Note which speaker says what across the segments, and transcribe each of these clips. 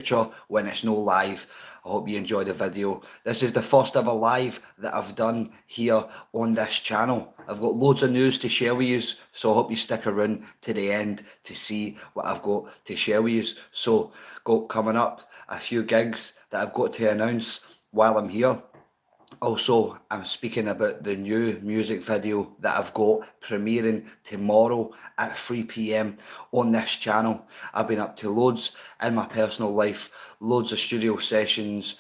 Speaker 1: future when it's no live. I hope you enjoy the video. This is the first ever live that I've done here on this channel. I've got loads of news to share with you, so I hope you stick around to the end to see what I've got to share with you. So, got coming up a few gigs that I've got to announce while I'm here. Also, I'm speaking about the new music video that I've got premiering tomorrow at 3 p.m. on this channel. I've been up to loads in my personal life, loads of studio sessions,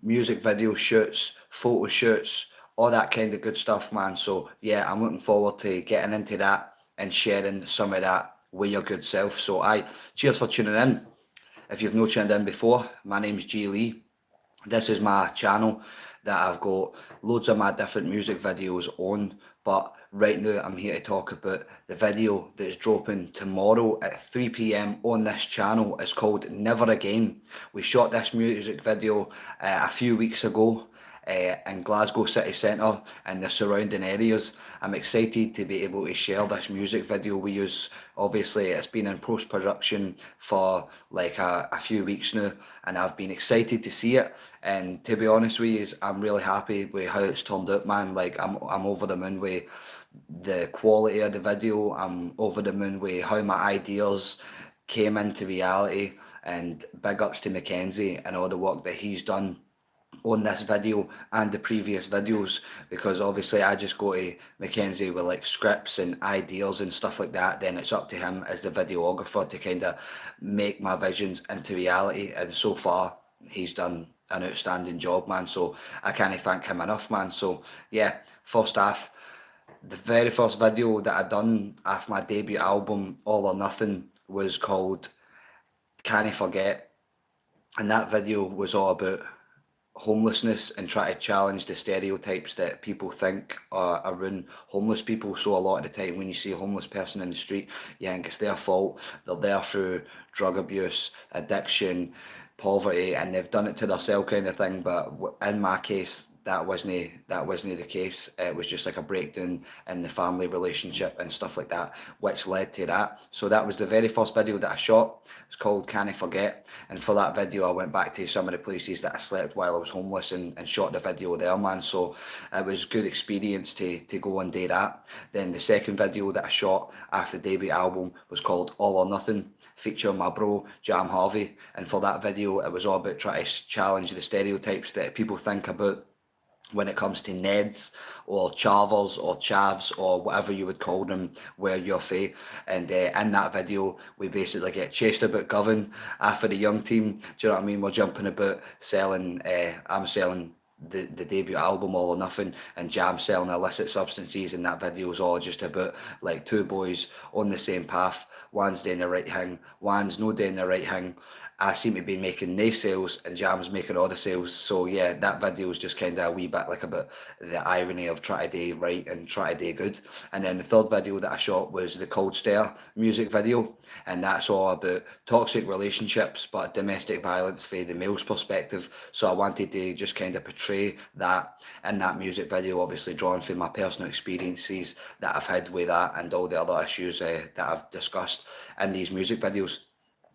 Speaker 1: music video shoots, photo shoots, all that kind of good stuff, man. So, yeah, I'm looking forward to getting into that and sharing some of that with your good self. So, cheers for tuning in. If you've not tuned in before, my name's G Lee. This is my channel that I've got loads of my different music videos on, but right now I'm here to talk about the video that's dropping tomorrow at 3 p.m. on this channel. It's called Never Again. We shot this music video a few weeks ago in Glasgow city centre and the surrounding areas. I'm excited to be able to share this music video with you. Obviously, it's been in post-production for like a few weeks now, and I've been excited to see it. And to be honest with you, I'm really happy with how it's turned out, man. Like I'm over the moon with the quality of the video. I'm over the moon with how my ideas came into reality. And big ups to Mackenzie and all the work that he's done on this video and the previous videos, because obviously I just go to Mackenzie with like scripts and ideas and stuff like that, then it's up to him as the videographer to kind of make my visions into reality, and so far he's done an outstanding job, man. So I can't thank him enough, man. So yeah, first off, the very first video that I done off my debut album All or Nothing was called Can't Forget, and that video was all about homelessness and try to challenge the stereotypes that people think are around homeless people. So a lot of the time when you see a homeless person in the street, you think it's their fault. They're there through drug abuse, addiction, poverty, and they've done it to themselves kind of thing. But in my case, that wasn't the case. It was just like a breakdown in the family relationship and stuff like that, which led to that. So that was the very first video that I shot. It's called Can I Forget? And for that video, I went back to some of the places that I slept while I was homeless and shot the video there, man. So it was good experience to go and do that. Then the second video that I shot after the debut album was called All or Nothing, featuring my bro Jam Harvey. And for that video, it was all about trying to challenge the stereotypes that people think about when it comes to Neds or Chavers or Chavs or whatever you would call them where you're fae. And in that video, we basically get chased about Govan after the young team. Do you know what I mean? We're jumping about selling, I'm selling the debut album All or Nothing, and Jam selling illicit substances, and that video is all just about like two boys on the same path. One's doing the right thing, one's no doing the right thing. I seem to be making no sales and Jam's making all the sales. So yeah, that video is just kind of a wee bit like about the irony of trying to do right and trying to do good. And then the third video that I shot was the Cold Stare music video, and that's all about toxic relationships but domestic violence from the male's perspective. So I wanted to just kind of portray that in that music video, obviously drawn from my personal experiences that I've had with that and all the other issues that I've discussed in these music videos.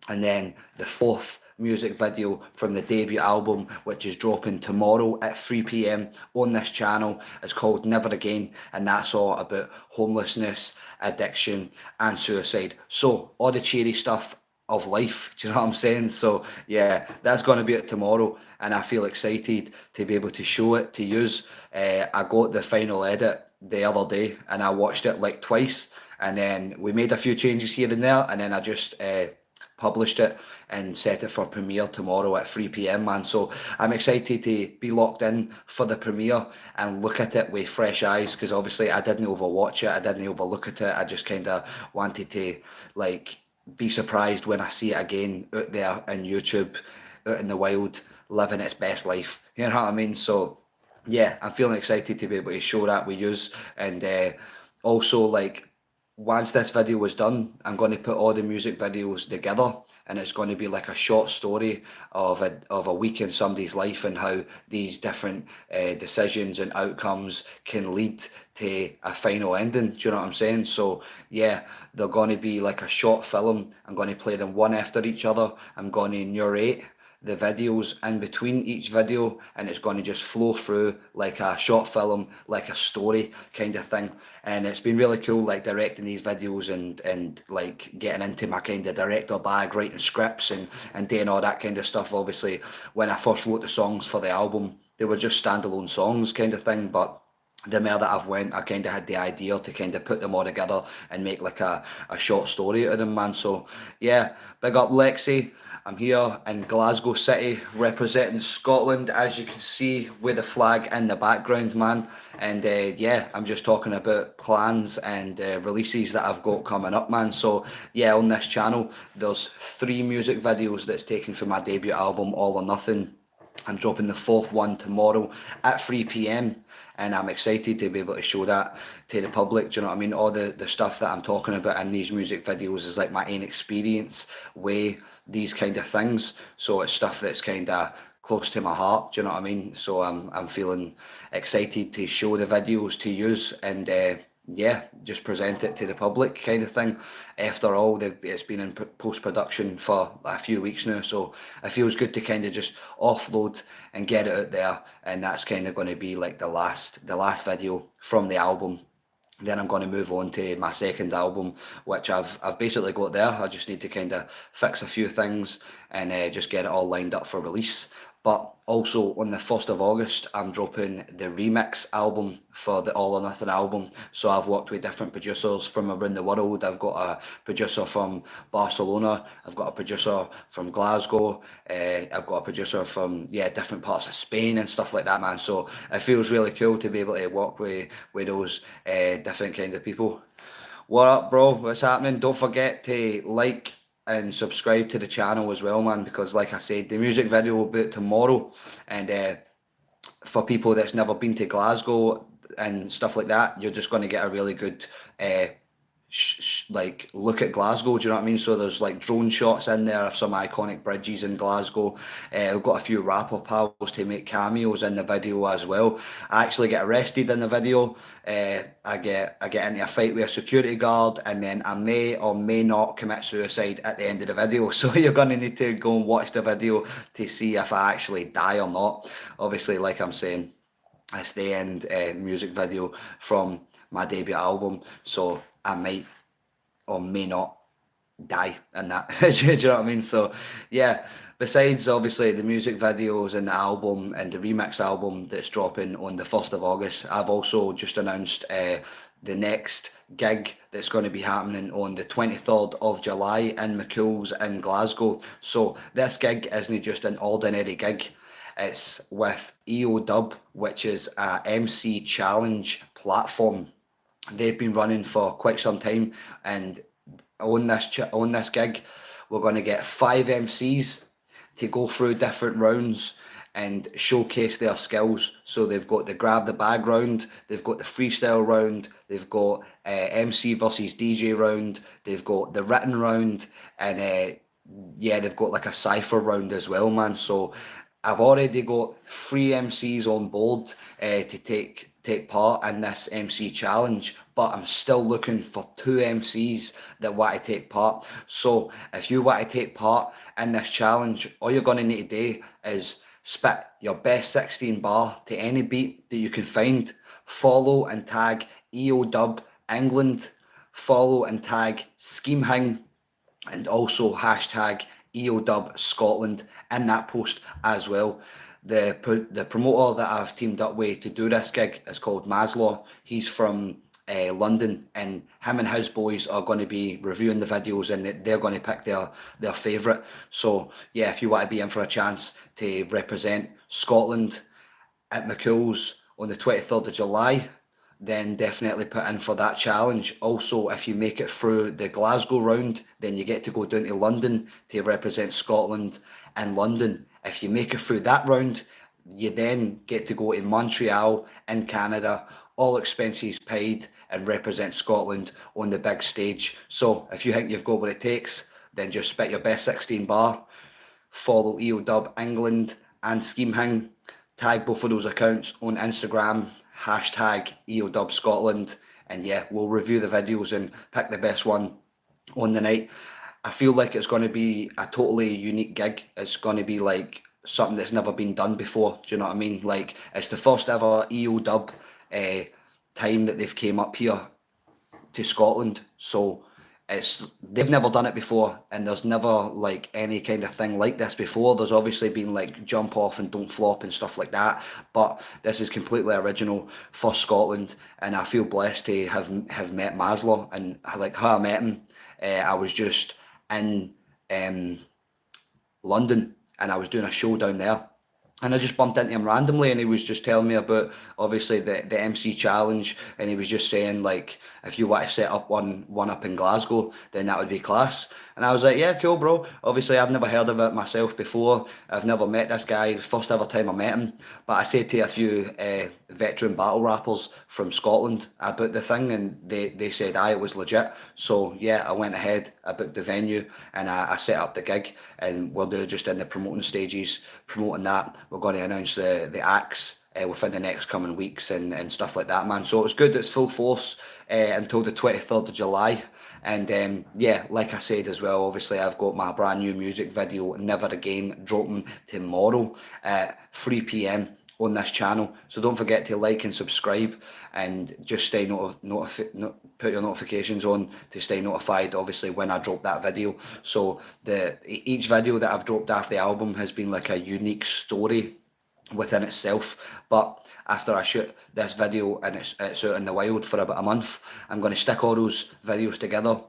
Speaker 1: And then the fourth music video from the debut album, which is dropping tomorrow at 3 p.m. on this channel, is called Never Again, and that's all about homelessness, addiction, and suicide. So all the cheery stuff of life, do you know what I'm saying? So yeah, that's going to be it tomorrow, and I feel excited to be able to show it to yous. I got the final edit the other day, and I watched it like twice, and then we made a few changes here and there, and then I just published it and set it for premiere tomorrow at 3 p.m, man. So I'm excited to be locked in for the premiere and look at it with fresh eyes, because obviously I didn't overwatch it, I didn't overlook at it. I just kind of wanted to like be surprised when I see it again out there in YouTube, out in the wild, living its best life. You know what I mean? So yeah, I'm feeling excited to be able to show that we use. And also, like, once this video was done, I'm going to put all the music videos together, and it's going to be like a short story of a week in somebody's life and how these different decisions and outcomes can lead to a final ending. Do you know what I'm saying? So yeah, they're going to be like a short film. I'm going to play them one after each other. I'm going to narrate the videos in between each video, and it's going to just flow through like a short film, like a story kind of thing. And it's been really cool, like directing these videos and like getting into my kind of director bag, writing scripts and doing all that kind of stuff. Obviously, when I first wrote the songs for the album, they were just standalone songs kind of thing, but the more that I've went, I kind of had the idea to kind of put them all together and make like a short story out of them, man. So yeah, big up Lexi. I'm here in Glasgow City representing Scotland, as you can see with the flag in the background, man. And yeah, I'm just talking about plans and releases that I've got coming up, man. So yeah, on this channel, there's 3 music videos that's taken from my debut album, All or Nothing. I'm dropping the 4th one tomorrow at 3 p.m. and I'm excited to be able to show that to the public. Do you know what I mean? All the stuff that I'm talking about in these music videos is like my own experience with these kind of things. So it's stuff that's kind of close to my heart. Do you know what I mean? So I'm feeling excited to show the videos to use and yeah, just present it to the public kind of thing. After all, it's been in post-production for a few weeks now, so it feels good to kind of just offload and get it out there, and that's kind of going to be like the last video from the album. Then I'm going to move on to my second album, which I've basically got there. I just need to kind of fix a few things and just get it all lined up for release. But also on the 1st of August, I'm dropping the remix album for the All or Nothing album. So I've worked with different producers from around the world. I've got a producer from Barcelona. I've got a producer from Glasgow. I've got a producer from, yeah, different parts of Spain and stuff like that, man. So it feels really cool to be able to work with those different kinds of people. What up, bro? What's happening? Don't forget to like and subscribe to the channel as well, man, because like I said, the music video will be out tomorrow. And for people that's never been to Glasgow and stuff like that, you're just going to get a really good uh, like look at Glasgow. Do you know what I mean? So there's like drone shots in there of some iconic bridges in Glasgow. We've got a few rapper pals to make cameos in the video as well. I actually get arrested in the video. I get into a fight with a security guard, and then I may or may not commit suicide at the end of the video. So you're gonna need to go and watch the video to see if I actually die or not. Obviously, like I'm saying, it's the end music video from my debut album, so I might or may not die in that. Do you know what I mean? So yeah, besides obviously the music videos and the album and the remix album that's dropping on the 1st of August, I've also just announced the next gig that's going to be happening on the 23rd of July in mchuills in Glasgow. So this gig isn't just an ordinary gig. It's with EO which is a MC challenge platform. They've been running for quite some time, and on this gig, we're going to get 5 MCs to go through different rounds and showcase their skills. So they've got the grab the bag round, they've got the freestyle round, they've got MC versus DJ round, they've got the written round, and yeah, they've got like a cypher round as well, man. So I've already got 3 MCs on board to take part in this MC challenge, but I'm still looking for 2 MCs that want to take part. So if you want to take part in this challenge, all you're going to need to do is spit your best 16 bar to any beat that you can find, follow and tag EO England, follow and tag Scheme Hing, and also hashtag EODub Scotland in that post as well. The promoter that I've teamed up with to do this gig is called Maslow. He's from London, and him and his boys are going to be reviewing the videos, and they're going to pick their favourite. So yeah, if you want to be in for a chance to represent Scotland at mchuills on the 23rd of July, then definitely put in for that challenge. Also, if you make it through the Glasgow round, then you get to go down to London to represent Scotland in London. If you make it through that round, you then get to go to Montreal in Canada, all expenses paid, and represent Scotland on the big stage. So if you think you've got what it takes, then just spit your best 16 bar, follow EODub England and Scheme Hing, tag both of those accounts on Instagram, hashtag EODub Scotland, and yeah, we'll review the videos and pick the best one on the night. I feel like it's going to be a totally unique gig. It's going to be like something that's never been done before. Do you know what I mean? Like it's the first ever EO dub uh, time that they've came up here to Scotland. So it's they've never done it before, and there's never like any kind of thing like this before. There's obviously been like jump off and don't flop and stuff like that, but this is completely original for Scotland, and I feel blessed to have met Maslow and like how I met him. I was just in um, London, and I was doing a show down there, and I just bumped into him randomly, and he was just telling me about obviously the MC challenge, and he was just saying like if you want to set up one up in Glasgow, then that would be class. And I was like, yeah, cool, bro. Obviously, I've never heard of it myself before. I've never met this guy. The first ever time I met him, but I said to a few veteran battle rappers from Scotland about the thing, and they said, aye, it was legit. So yeah, I went ahead, I booked the venue, and I set up the gig, and we're just in the promoting stages, promoting that. We're going to announce the acts within the next coming weeks and stuff like that, man. So it's good. It's full force until the 23rd of July. And yeah, like I said as well, obviously I've got my brand new music video, Never Again, dropping tomorrow at 3 p.m. on this channel. So don't forget to like and subscribe, and just stay put your notifications on to stay notified, obviously, when I drop that video. So each video that I've dropped after the album has been like a unique story within itself. But after I shoot this video and it's out in the wild for about a month, I'm going to stick all those videos together,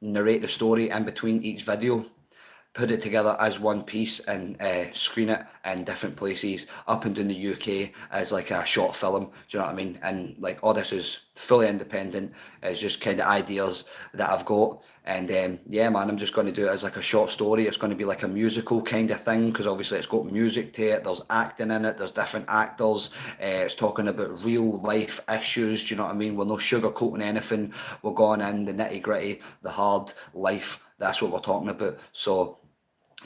Speaker 1: narrate the story in between each video, put it together as one piece, and screen it in different places up and down the UK as like a short film. Do you know what I mean? And like all this is fully independent. It's just kind of ideas that I've got. And yeah, man, I'm just going to do it as like a short story. It's going to be like a musical kind of thing because obviously it's got music to it. There's acting in it. There's different actors. It's talking about real life issues. Do you know what I mean? We're not sugarcoating anything. We're going in the nitty gritty, the hard life. That's what we're talking about. So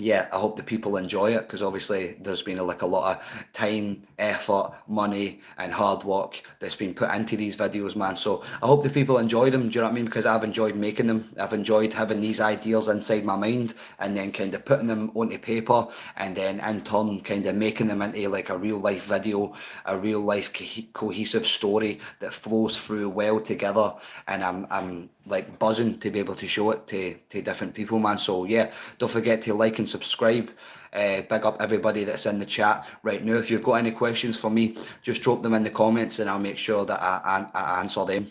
Speaker 1: yeah, I hope the people enjoy it because obviously there's been like a lot of time, effort, money, and hard work that's been put into these videos, man. So I hope the people enjoy them. Do you know what I mean? Because I've enjoyed making them. I've enjoyed having these ideas inside my mind and then kind of putting them onto paper, and then in turn kind of making them into like a real life video, a real life cohesive story that flows through well together. And I'm like buzzing to be able to show it to different people, man. So yeah, don't forget to like and subscribe. Big up everybody that's in the chat right now. If you've got any questions for me, just drop them in the comments and I'll make sure that I answer them.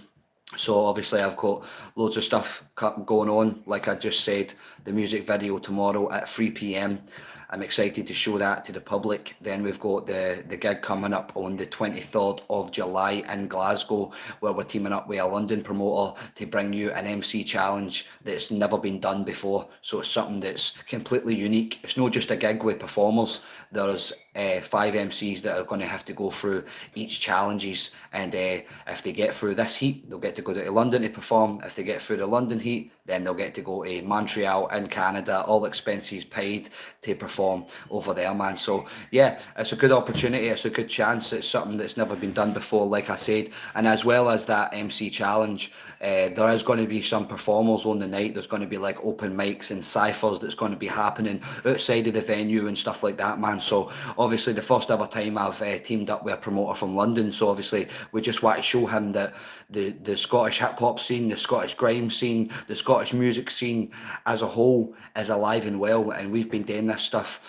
Speaker 1: So obviously I've got loads of stuff going on. Like I just said, the music video tomorrow at 3 p.m. I'm excited to show that to the public. Then we've got the gig coming up on the 23rd of July in Glasgow, where we're teaming up with a London promoter to bring you an MC challenge that's never been done before. So it's something that's completely unique. It's not just a gig with performers. There's 5 MCs that are going to have to go through each challenges, and if they get through this heat, they'll get to go to London to perform. If they get through the London heat, then they'll get to go to Montreal in Canada, all expenses paid, to perform over there, man. So yeah, it's a good opportunity, it's a good chance, it's something that's never been done before, like I said. And as well as that MC challenge, there is going to be some performers on the night. There's going to be like open mics and ciphers that's going to be happening outside of the venue and stuff like that, man. So obviously the first ever time I've teamed up with a promoter from London. So obviously we just want to show him that the Scottish hip hop scene, the Scottish grime scene, the Scottish music scene as a whole is alive and well. And we've been doing this stuff.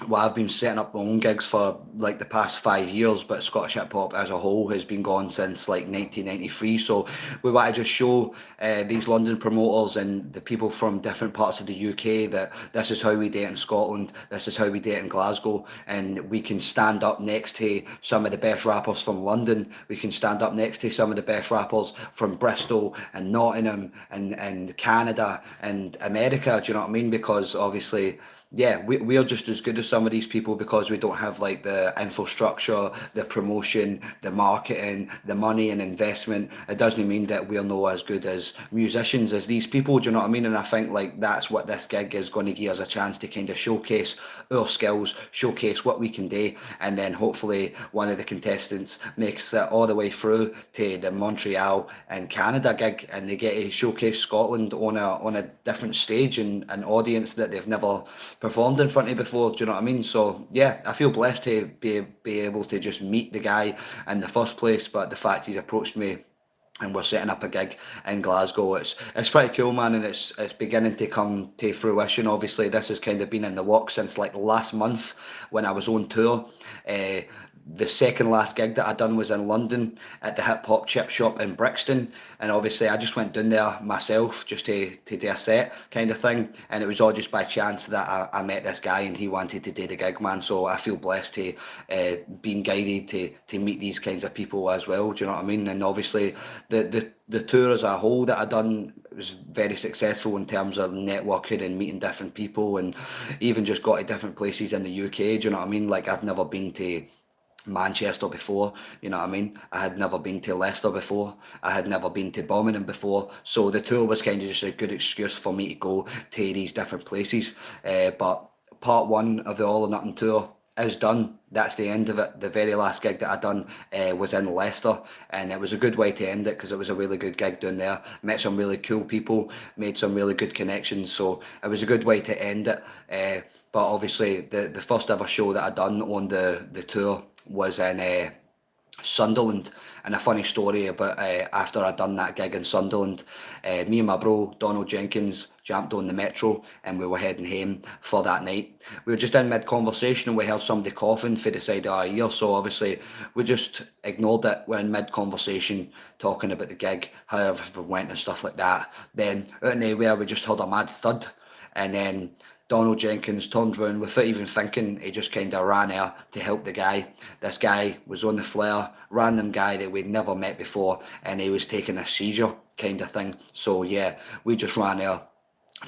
Speaker 1: Well, I've been setting up my own gigs for like the past 5 years, but Scottish hip hop as a whole has been going since like 1993. So we want to just show these London promoters and the people from different parts of the UK that this is how we do it in Scotland, this is how we do it in Glasgow, and we can stand up next to some of the best rappers from London. We can stand up next to some of the best rappers from Bristol and Nottingham and Canada and America. Do you know what I mean? Because obviously yeah, we're just as good as some of these people because we don't have like the infrastructure, the promotion, the marketing, the money and investment. It doesn't mean that we're no as good as musicians as these people, do you know what I mean? And I think like that's what this gig is going to give us a chance to kind of showcase our skills, showcase what we can do, and then hopefully one of the contestants makes it all the way through to the Montreal and Canada gig, and they get to showcase Scotland on a different stage and an audience that they've never performed in front of before. Do you know what I mean? So yeah, I feel blessed to be able to just meet the guy in the first place, but the fact he's approached me and we're setting up a gig in Glasgow. It's pretty cool, man, and it's beginning to come to fruition. Obviously, this has kind of been in the works since like last month when I was on tour. Uh, the second last gig that I done was in London at the hip hop chip shop in Brixton, and obviously I just went down there myself just to do a set kind of thing, and it was all just by chance that I met this guy and he wanted to do the gig, man. So I feel blessed to being guided to meet these kinds of people as well. Do you know what I mean? And obviously the tour as a whole that I done was very successful in terms of networking and meeting different people, and even just got to different places in the UK. Do you know what I mean? Like I've never been to Manchester before, you know what I mean? I had never been to Leicester before. I had never been to Birmingham before. So the tour was kind of just a good excuse for me to go to these different places. But part one of the All or Nothing tour is done. That's the end of it. The very last gig that I done was in Leicester, and it was a good way to end it because it was a really good gig down there. Met some really cool people, made some really good connections, so it was a good way to end it. But obviously, the first ever show that I done on the tour was in Sunderland. And a funny story about after I'd done that gig in Sunderland, me and my bro Donald Jenkins jumped on the metro and we were heading home for that night. We were just in mid conversation and we heard somebody coughing for the side of our ear, so obviously we just ignored it. We're in mid conversation talking about the gig, how everything went and stuff like that. Then out of nowhere we just heard a mad thud, and then Donald Jenkins turned round without even thinking. He just kind of ran out to help the guy. This guy was on the flare, random guy that we'd never met before, and he was taking a seizure kind of thing. So yeah, we just ran out,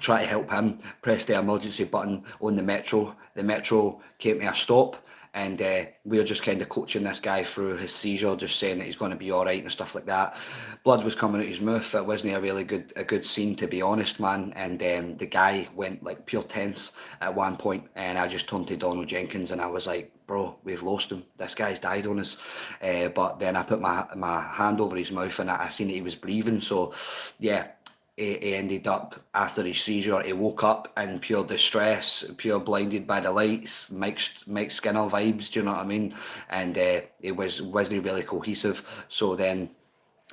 Speaker 1: try to help him, press the emergency button on the metro. The metro came to a stop, and we were just kind of coaching this guy through his seizure, just saying that he's going to be all right and stuff like that. Blood was coming out his mouth. It wasn't a good scene, to be honest, man. And the guy went like pure tense at one point, and I just turned to Donald Jenkins and I was like, bro, we've lost him. This guy's died on us. But then I put my hand over his mouth and I seen that he was breathing. So yeah, he ended up, after his seizure, he woke up in pure distress, pure blinded by the lights, Mike Skinner vibes, do you know what I mean? And he wasn't really cohesive. So then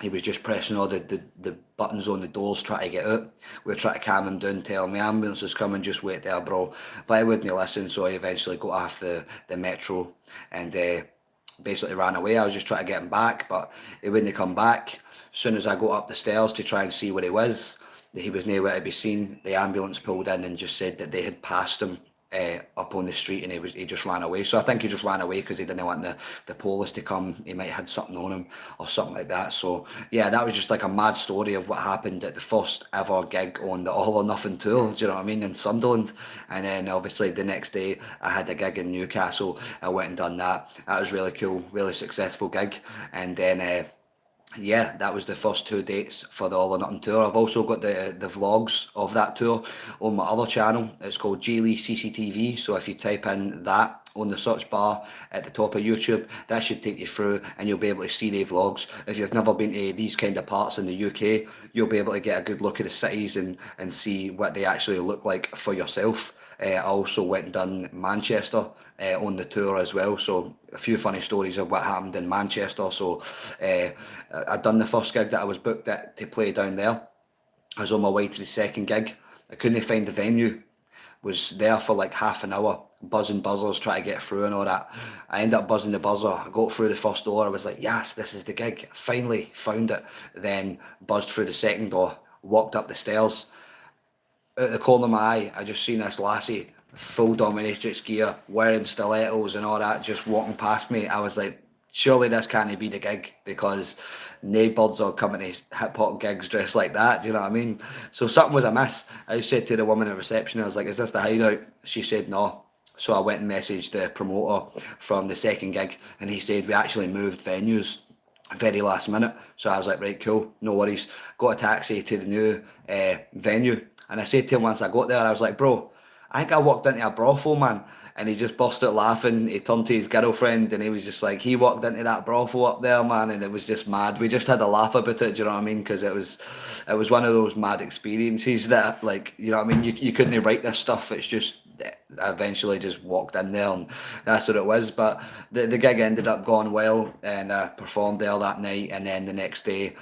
Speaker 1: he was just pressing all the buttons on the doors trying to get out. We were trying to calm him down, tell him the ambulance is coming, just wait there, bro. But he wouldn't listen, so he eventually got off the metro and basically ran away. I was just trying to get him back, but he wouldn't come back. As soon as I got up the stairs to try and see where he was nowhere to be seen. The ambulance pulled in and just said that they had passed him up on the street, and he just ran away. So I think he just ran away because he didn't want the police to come. He might have had something on him or something like that. So yeah, that was just like a mad story of what happened at the first ever gig on the All or Nothing tour. Do you know what I mean? In Sunderland, and then obviously the next day I had a gig in Newcastle. I went and done that. That was really cool, really successful gig, and then. Yeah, that was the first two dates for the All or Nothing tour. I've also got the vlogs of that tour on my other channel. It's called Lee CCTV. So if you type in that on the search bar at the top of YouTube, that should take you through and you'll be able to see the vlogs. If you've never been to these kind of parts in the UK, you'll be able to get a good look at the cities and see what they actually look like for yourself. I also went and done Manchester on the tour as well, so a few funny stories of what happened in Manchester. So I'd done the first gig that I was booked at to play down there. I was on my way to the second gig. I couldn't find the venue. Was there for like half an hour, buzzing buzzers, trying to get through and all that. I ended up buzzing the buzzer. I got through the first door. I was like, yes, this is the gig. Finally found it. Then buzzed through the second door, walked up the stairs. Out the corner of my eye, I just seen this lassie, full dominatrix gear, wearing stilettos and all that, just walking past me. I was like, surely this can't be the gig because neighbours are coming to hip hop gigs dressed like that. Do you know what I mean? So something was amiss. I said to the woman at reception, I was like, "Is this the hideout?" She said no. So I went and messaged the promoter from the second gig, and he said we actually moved venues very last minute. So I was like, right, cool, no worries. Got a taxi to the new venue, and I said to him once I got there, I was like, bro, I think I walked into a brothel, man. And he just burst out laughing. He turned to his girlfriend and he was just like, he walked into that brothel up there, man, and it was just mad. We just had a laugh about it, do you know what I mean? Because it was one of those mad experiences that, like, you know what I mean? You couldn't write this stuff. It's just, I eventually just walked in there and that's what it was. But the gig ended up going well and I performed there that night. And then the next day,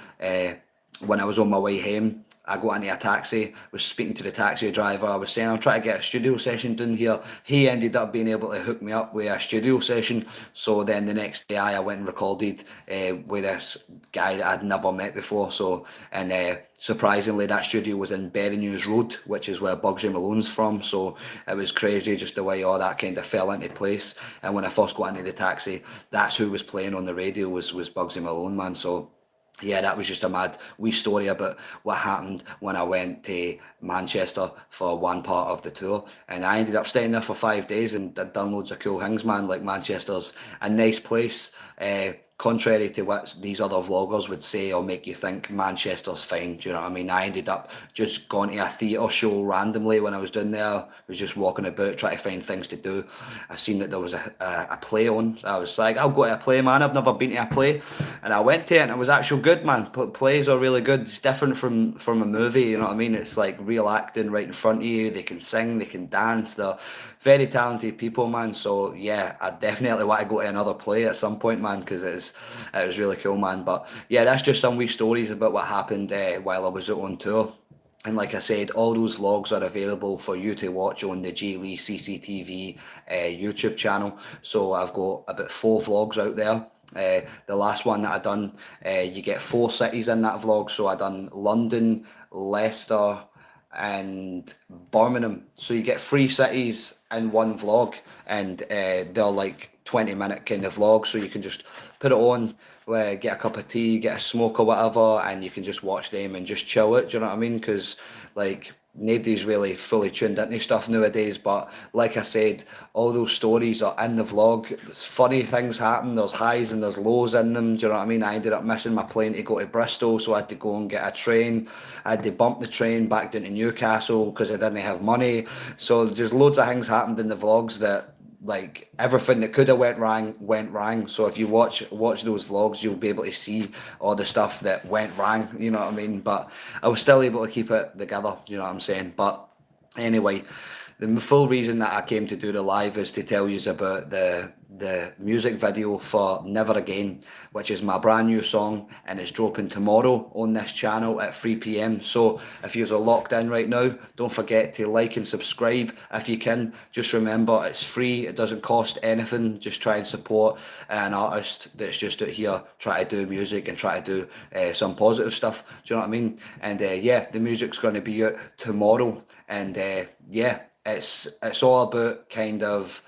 Speaker 1: when I was on my way home, I got into a taxi, was speaking to the taxi driver. I was saying, I'm trying to get a studio session done here. He ended up being able to hook me up with a studio session. So then the next day I went and recorded with this guy that I'd never met before. So, and surprisingly, that studio was in Berrynews Road, which is where Bugsy Malone's from. So it was crazy just the way all that kind of fell into place. And when I first got into the taxi, that's who was playing on the radio was Bugsy Malone, man. So yeah, that was just a mad wee story about what happened when I went to Manchester for one part of the tour. And I ended up staying there for 5 days and I'd done loads of cool things, man. Like Manchester's a nice place. Contrary to what these other vloggers would say or make you think Manchester's fine. Do you know what I mean? I ended up just going to a theatre show randomly when I was down there. I was just walking about trying to find things to do. I seen that there was a play on. So I was like, I'll go to a play, man. I've never been to a play. And I went to it and it was actual good, man. Plays are really good. It's different from a movie, you know what I mean? It's like real acting right in front of you. They can sing, they can dance. They're very talented people, man. So yeah, I definitely want to go to another play at some point, man, because it was really cool, man. But yeah, that's just some wee stories about what happened while I was out on tour. And like I said, all those vlogs are available for you to watch on the J Lee CCTV YouTube channel. So I've got about 4 vlogs out there. The last one that I done, you get 4 cities in that vlog. So I done London, Leicester, and Birmingham. So you get 3 cities in one vlog, and they're like 20-minute kind of vlogs. So you can just put it on, get a cup of tea, get a smoke or whatever, and you can just watch them and just chill it. Do you know what I mean? Because like nobody's really fully tuned into stuff nowadays. But like I said, all those stories are in the vlog. There's funny things happen. There's highs and there's lows in them. Do you know what I mean? I ended up missing my plane to go to Bristol, so I had to go and get a train. I had to bump the train back down to Newcastle because I didn't have money. So just loads of things happened in the vlogs that like everything that could have went wrong. So if you watch those vlogs, you'll be able to see all the stuff that went wrong, you know what I mean? But I was still able to keep it together, you know what I'm saying? But anyway, the full reason that I came to do the live is to tell you about the music video for Never Again, which is my brand new song and it's dropping tomorrow on this channel at 3 p.m. So if you're locked in right now, don't forget to like and subscribe if you can. Just remember it's free, it doesn't cost anything. Just try and support an artist that's just out here trying to do music and try to do some positive stuff. Do you know what I mean? And yeah, the music's going to be out tomorrow. And yeah, it's all about kind of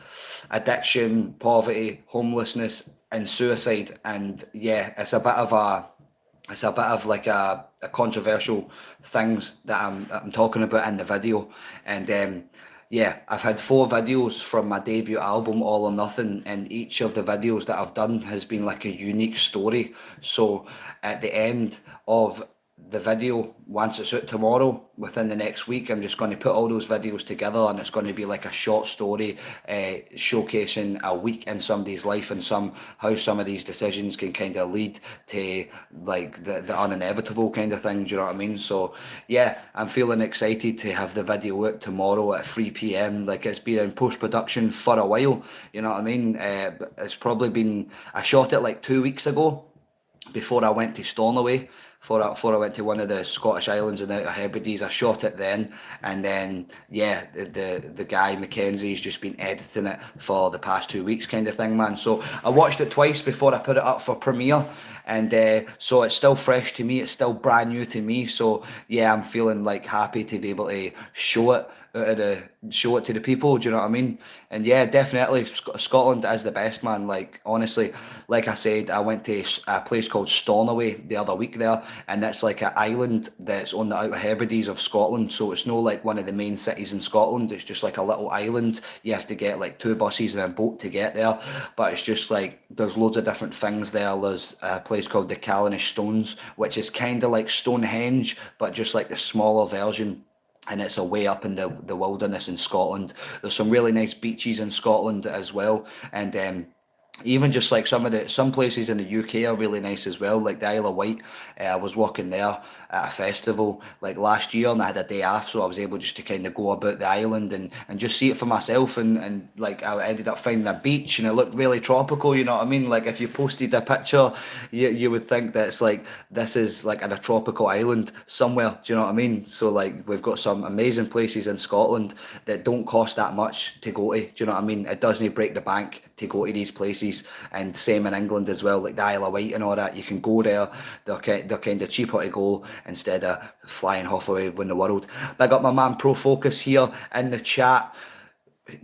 Speaker 1: addiction, poverty, homelessness, and suicide. And yeah, it's a bit of like a controversial things that I'm talking about in the video. And yeah, I've had 4 videos from my debut album, All or Nothing, and each of the videos that I've done has been like a unique story. So at the end of the video, once it's out tomorrow, within the next week, I'm just going to put all those videos together and it's going to be like a short story showcasing a week in somebody's life and how some of these decisions can kind of lead to like the uninevitable kind of thing. Do you know what I mean? So yeah, I'm feeling excited to have the video out tomorrow at 3 p.m. Like it's been in post-production for a while, you know what I mean? It's probably been, I shot it like 2 weeks ago before I went to Stornoway. Before I went to one of the Scottish islands in the Outer Hebrides, I shot it then, and then yeah, the guy Mackenzie's just been editing it for the past 2 weeks, kind of thing, man. So I watched it twice before I put it up for premiere, and so it's still fresh to me. It's still brand new to me. So yeah, I'm feeling like happy to be able to show it out of the show it to the people. Do you know what I mean? And yeah, definitely Scotland is the best, man. Like honestly, like I said, I went to a place called Stornoway the other week there, and that's like an island that's on the Outer Hebrides of Scotland. So it's no like one of the main cities in Scotland. It's just like a little island. You have to get like two buses and a boat to get there, but it's just like there's loads of different things there. There's a place called the Callanish Stones, which is kind of like Stonehenge, but just like the smaller version, and it's away up in the wilderness in Scotland. There's some really nice beaches in Scotland as well, and even just like some places in the UK are really nice as well, like the Isle of Wight. I was walking there at a festival like last year, and I had a day off, so I was able just to kind of go about the island and just see it for myself. And like I ended up finding a beach, and it looked really tropical. You know what I mean? Like if you posted a picture, you would think that it's like this is like in a tropical island somewhere. Do you know what I mean? So like we've got some amazing places in Scotland that don't cost that much to go to. Do you know what I mean? It doesn't break the bank to go to these places, and same in England as well, like the Isle of Wight and all that. You can go there; they're kind of cheaper to go instead of flying halfway around the world. Big up my man Pro Focus here in the chat.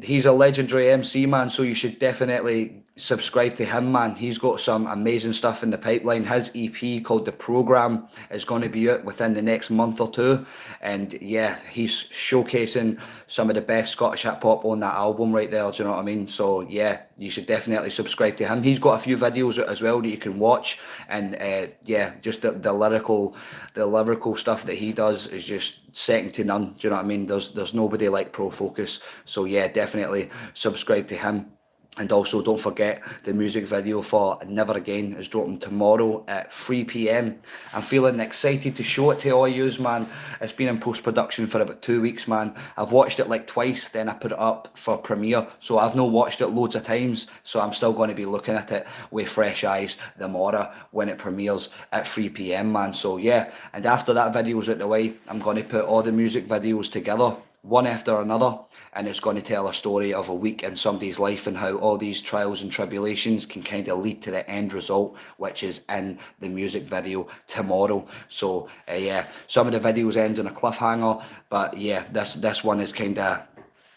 Speaker 1: He's a legendary MC, man, so you should definitely subscribe to him, man. He's got some amazing stuff in the pipeline. His EP called The Programme is going to be out within the next month or two, and yeah, he's showcasing some of the best Scottish hip hop on that album right there. Do you know what I mean? So yeah, you should definitely subscribe to him. He's got a few videos out as well that you can watch, and yeah, just the lyrical stuff that he does is just second to none. Do you know what I mean? There's nobody like Pro Focus. So yeah, definitely subscribe to him. And also, don't forget the music video for Never Again is dropping tomorrow at 3 p.m. I'm feeling excited to show it to all yous, man. It's been in post production for about 2 weeks, man. I've watched it like twice, then I put it up for premiere. So I've not watched it loads of times. So I'm still going to be looking at it with fresh eyes tomorrow when it premieres at 3 p.m, man. So yeah, and after that video's out the way, I'm going to put all the music videos together, one after another, and it's going to tell a story of a week in somebody's life and how all these trials and tribulations can kind of lead to the end result, which is in the music video tomorrow. So yeah, some of the videos end on a cliffhanger, but yeah, this one is kind of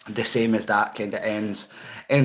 Speaker 1: the same as that, kind of ends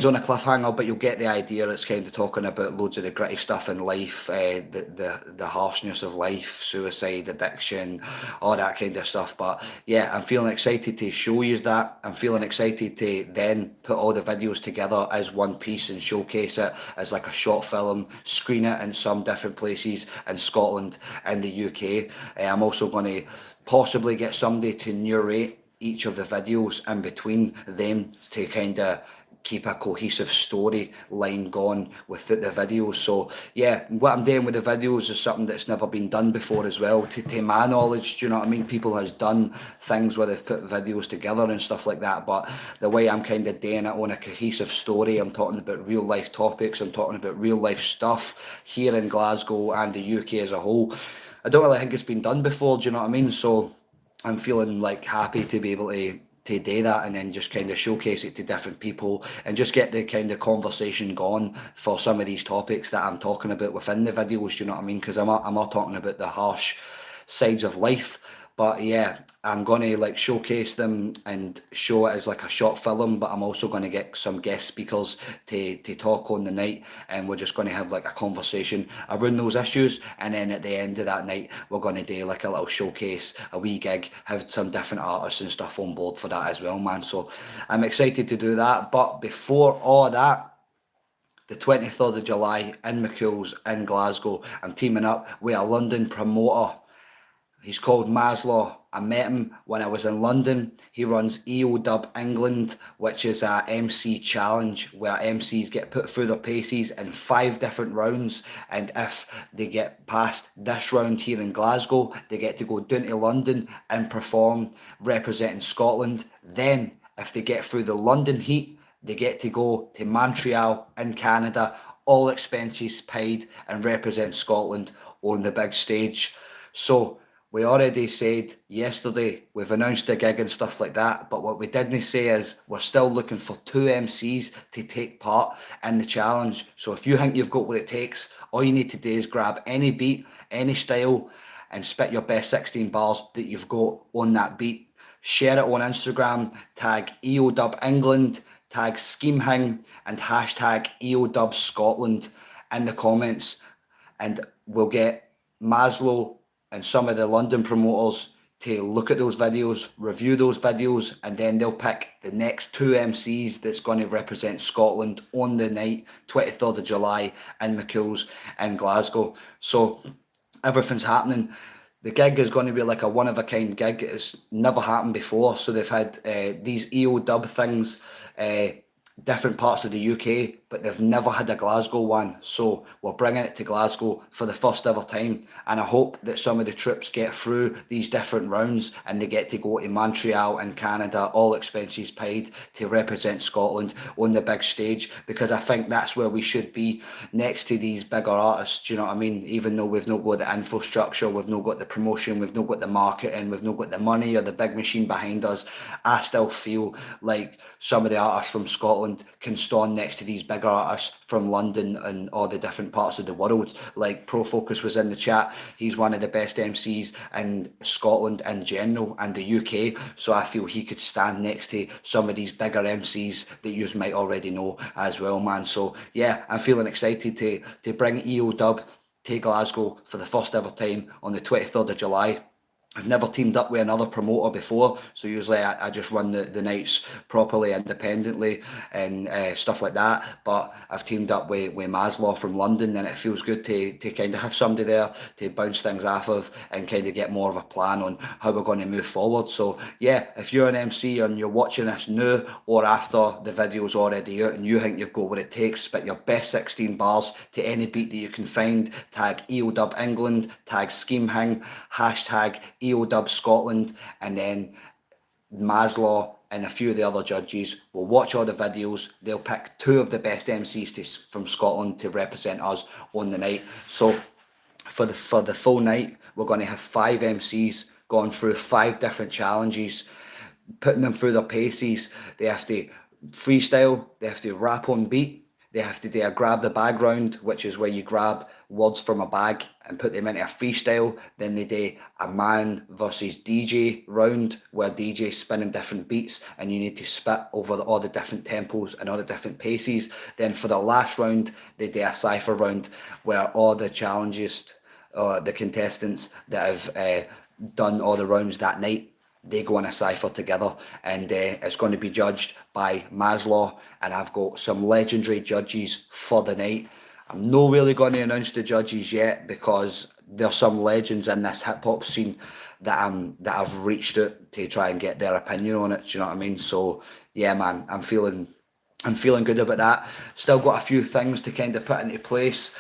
Speaker 1: on a cliffhanger, but you'll get the idea. It's kind of talking about loads of the gritty stuff in life, the harshness of life, suicide, addiction, all that kind of stuff. But yeah, I'm feeling excited to show you that. I'm feeling excited to then put all the videos together as one piece and showcase it as like a short film, screen it in some different places in Scotland and the UK. I'm also going to possibly get somebody to narrate each of the videos in between them to kind of keep a cohesive story line going with the videos. So yeah, what I'm doing with the videos is something that's never been done before as well, to my knowledge. Do you know what I mean? People has done things where they've put videos together and stuff like that, but the way I'm kind of doing it on a cohesive story, I'm talking about real life topics, I'm talking about real life stuff here in Glasgow and the UK as a whole. I don't really think it's been done before. Do you know what I mean? So I'm feeling like happy to be able to do that, and then just kind of showcase it to different people and just get the kind of conversation going for some of these topics that I'm talking about within the videos. You know what I mean? Because I'm not talking about the harsh sides of life, but yeah, I'm gonna like showcase them and show it as like a short film, but I'm also gonna get some guest speakers to talk on the night, and we're just gonna have like a conversation around those issues, and then at the end of that night we're gonna do like a little showcase, a wee gig, have some different artists and stuff on board for that as well, man. So I'm excited to do that. But before all that, the 23rd of July in mchuills in Glasgow, I'm teaming up with a London promoter. He's called Maslow. I met him when I was in London. He runs EO England, which is a MC challenge where MCs get put through their paces in 5 different rounds. And if they get past this round here in Glasgow, they get to go down to London and perform representing Scotland. Then, if they get through the London heat, they get to go to Montreal in Canada, all expenses paid, and represent Scotland on the big stage. So, we already said yesterday, we've announced a gig and stuff like that, but what we didn't say is we're still looking for 2 MCs to take part in the challenge. So if you think you've got what it takes, all you need to do is grab any beat, any style, and spit your best 16 bars that you've got on that beat. share it on Instagram, tag EODub England, tag Schemehing, and hashtag EODub Scotland in the comments, and we'll get Maslow and some of the London promoters to look at those videos, review those videos, and then they'll pick the next two MCs that's going to represent Scotland on the night, 23rd of July, in mchuills in Glasgow. So everything's happening. The gig is going to be like a one of a kind gig. It's never happened before. So they've had these EO dub things, different parts of the UK, but they've never had a Glasgow one. So we're bringing it to Glasgow for the first ever time. And I hope that some of the troops get through these different rounds and they get to go to Montreal in Canada, all expenses paid, to represent Scotland on the big stage, because I think that's where we should be, next to these bigger artists. Do you know what I mean? Even though we've not got the infrastructure, we've not got the promotion, we've not got the marketing, we've not got the money or the big machine behind us, I still feel like some of the artists from Scotland can stand next to these bigger artists from London and all the different parts of the world. Like Pro Focus was in the chat, he's one of the best MCs in Scotland in general and the UK, so I feel he could stand next to some of these bigger MCs that you might already know as well, man. So yeah, I'm feeling excited to bring EO Dub to Glasgow for the first ever time on the 23rd of July. I've never teamed up with another promoter before, so usually I just run the nights properly independently and stuff like that. But I've teamed up with Maslow from London, and it feels good to kind of have somebody there to bounce things off of and kind of get more of a plan on how we're going to move forward. So yeah, if you're an MC and you're watching this now or after the video's already out and you think you've got what it takes, spit your best 16 bars to any beat that you can find, tag EODub England, tag Schemehing, hashtag EODub Scotland, and then Maslow and a few of the other judges will watch all the videos. They'll pick two of the best MCs from Scotland to represent us on the night. So for the full night, we're going to have 5 MCs going through 5 different challenges, putting them through their paces. They have to freestyle, they have to rap on beat, they have to do a grab the bag round, which is where you grab words from a bag and put them into a freestyle. Then they do a man versus DJ round, where DJ's spinning different beats and you need to spit over all the different tempos and all the different paces. Then for the last round, they do a cypher round, where all the challenges, the contestants that have done all the rounds that night, they go in a cypher together, and it's going to be judged by Maslow, and I've got some legendary judges for the night. I'm not really going to announce the judges yet, because there's some legends in this hip hop scene that I've reached out to try and get their opinion on it. Do you know what I mean? So yeah, man, I'm feeling good about that. Still got a few things to kind of put into place